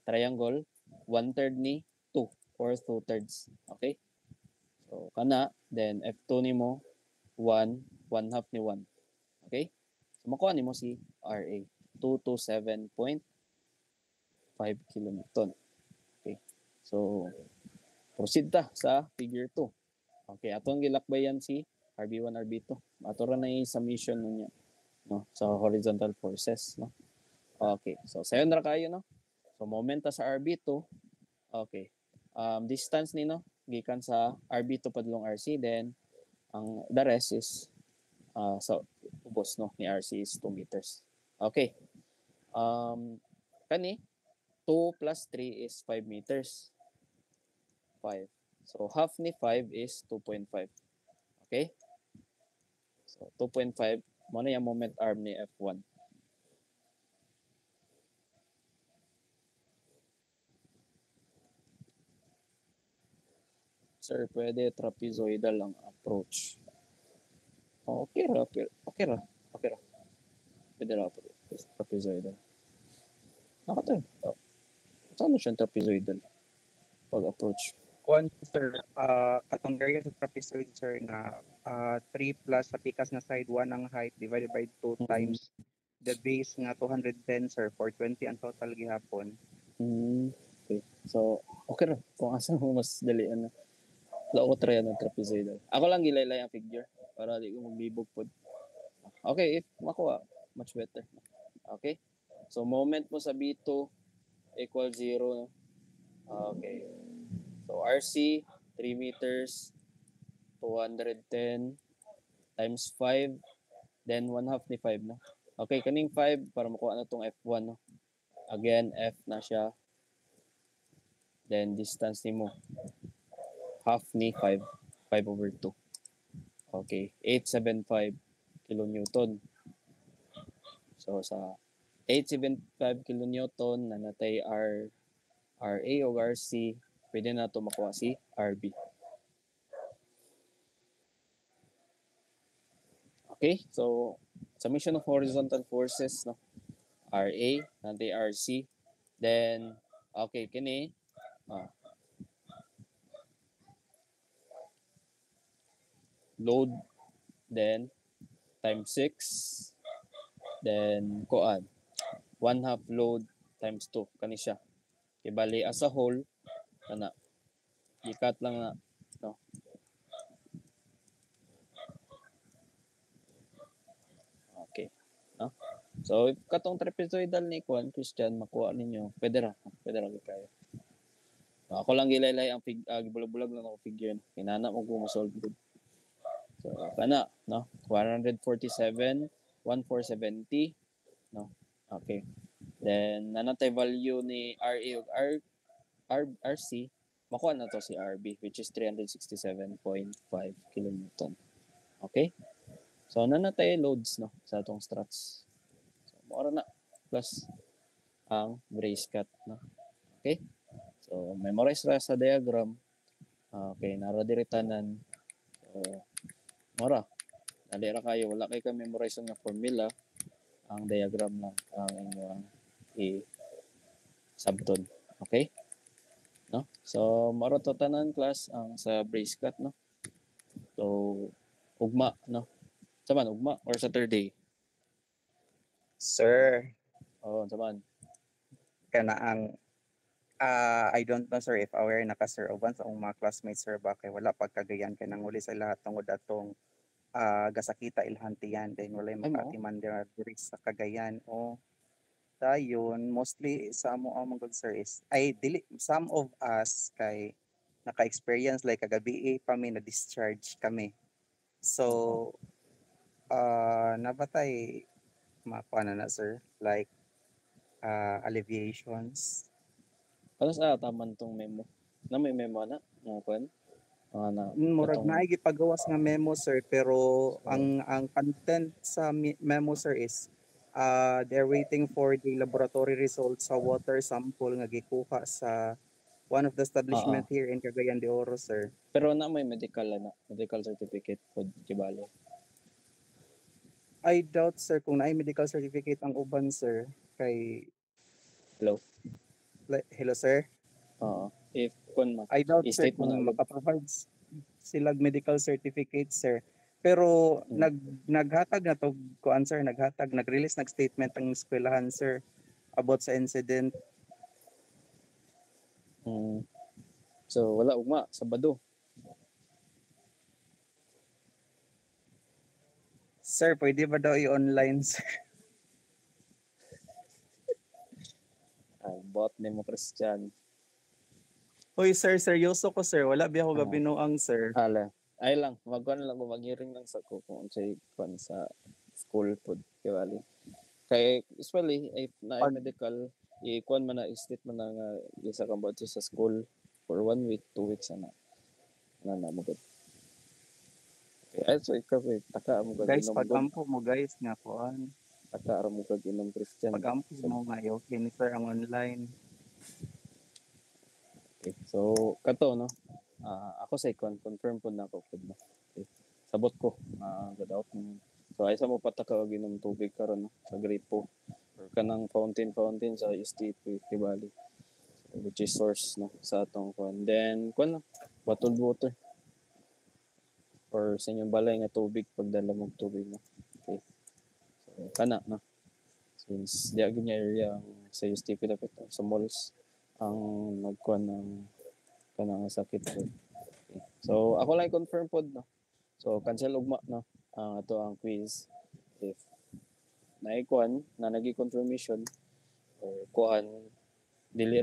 [SPEAKER 1] triangle, 1/3 ni 2 or 2/3. Okay? So kana, then F2 nimo 1 half ni 1. Okay? So makuha nimo si RA 227.5 kilonewton. Okay. So proceed ta sa figure 2. Okay, atong gilakbayan si RB1 RB2. Ato ra na yung summation niya no sa horizontal forces no. Okay. So sayon ra kayo no. So moment ta sa RB2. Okay. Distance ni no gikan sa RB2 padulong RC, then ang the rest is sa ubos no ni RC is 2 meters. Okay. Kani 2 plus 3 is 5 meters. 5. So half ni 5 is 2.5. Okay? So 2.5 mo na yung moment arm ni F1. Sir, pwede trapezoidal ang approach. Okay ra. Pwede ra trapezoidal. Nakatayo. Saan siya trapezoidal pag-approach?
[SPEAKER 2] Sir, atong area sa trapezoid sir na 3 plus sa pikas na side 1 ang height divided by 2 times the base nga 210 sir, 420 ang total gihapon.
[SPEAKER 1] Okay. So, okay ra. Kung asa mo mas dali na. Lao ko try ng trapezoidal. Ako lang gilaylay ang figure para di ko magbibog pod. Okay, if makuha, much better. Okay? So, moment mo sa B2 equal 0. Okay. So, RC, 3 meters, 210 times 5, then 1 half ni 5, no? Okay, kaning 5, para makuha na itong F1, no? Again, F na siya. Then, distance ni mo, half ni 5, 5 over 2. Okay, 875 kilonewton. So, sa 875 kilonewton na natay RA o RC, pwede na ito makuha si RB. Okay, so summation of horizontal forces, no, RA nanti RC, then okay kini load, then times 6, then kuan 1/2 load times 2 kani siya. Kay bali as a whole kana ikat lang na, no. Okay, no. So if katong trapezoidal ni kuan Christian makuha ninyo, pwede ra kayo. Ako lang gilaylay ang gibulag-bulag lang ako figure. Kinana mo ko mo-solve good. So kana, no, 147, 1470, no. Okay. Then nanatay value ni RA ug RC, makuha na to si RB, which is 367.5 kilonewton. Okay? So nanatay loads, no, sa atong struts. So mora na plus ang brace cut, no. Okay? So memorize ra sa diagram. Okay, nara diri tanan. So mora dali ra kayo, wala kay ka memorize nga formula, ang diagram lang ang inyong i-subton. Okay? No? So maro to tanan class ang sa brace cut, no. So ugma, no. Saman ugma or Saturday?
[SPEAKER 2] Sir,
[SPEAKER 1] Saman.
[SPEAKER 2] kana ang I don't know sir if aware na ka sir uban sa akong mga classmates sir ba kay wala pagkagayan kay nang uli sa lahat tungod atong gasakita ilhantiyan then walay
[SPEAKER 1] Ay mo?
[SPEAKER 2] makaatiman diri sa Cagayan o dayon mostly sa amo ang good sir is ay dili some of us kay naka-experience like kagabi pa mi na discharge kami so nabatay makuha na sir like alleviations.
[SPEAKER 1] Ano sa taman tong memo? Na may memo na? Nga kuan? Na
[SPEAKER 2] Murag
[SPEAKER 1] katong
[SPEAKER 2] naay gipagawas nga memo sir pero
[SPEAKER 1] so,
[SPEAKER 2] ang content sa memo sir is they're waiting for the laboratory results sa water sample nga gikuha sa one of the establishment here in Cagayan de Oro sir.
[SPEAKER 1] pero na may medical certificate pod kibalo.
[SPEAKER 2] I doubt sir kung naay medical certificate ang uban sir kay
[SPEAKER 1] Hello.
[SPEAKER 2] hello sir.
[SPEAKER 1] If kun ma
[SPEAKER 2] I doubt sir
[SPEAKER 1] i-state mo
[SPEAKER 2] kung
[SPEAKER 1] na agad.
[SPEAKER 2] makaprovide sila medical certificate sir. Pero naghatag na to kuan sir, nag-release nag-statement ang eskwelahan sir about sa incident.
[SPEAKER 1] So wala ugma Sabado.
[SPEAKER 2] Sir, pwede ba daw i-online sir?
[SPEAKER 1] Bot ni mo Christian.
[SPEAKER 2] Hoy sir, seryoso ko sir. Wala ba ako gabinuang sir?
[SPEAKER 1] Ala. Ay lang, magkuhan lang ko, mag-hearing lang sa ko kung say kuan sa school pod kibali. Kay usually if na medical i-kuan man na i-state man na nga isa ka ba sa school for 1 week, 2 weeks na mo gud. Okay, ay so ikaw taka mo gud
[SPEAKER 2] Guys,
[SPEAKER 1] inom gud.
[SPEAKER 2] pag-ampo mo guys nga kuan.
[SPEAKER 1] Taka ra mo gud inom Christian.
[SPEAKER 2] Pag-ampo mo nga okay ni sir ang online.
[SPEAKER 1] Okay. So kato no. Ako sa confirm po na ako pud no. Okay. Sabot ko good out. So ay sa mo pataka og inom tubig karon no sa gripo or kanang fountain sa STP Kibali. Which is source no sa atong kuan. Then kuan lang bottled water or sa inyong balay nga tubig pagdala mo tubig no. Okay. So kana no. Since di agad nga area sa STP dapat sa malls ang nagkuan ng kanang sakit po. Okay. So ako lang confirm pod no. So cancel ugma no. Ato ang quiz if naikuan na nagi confirmation or kuan dili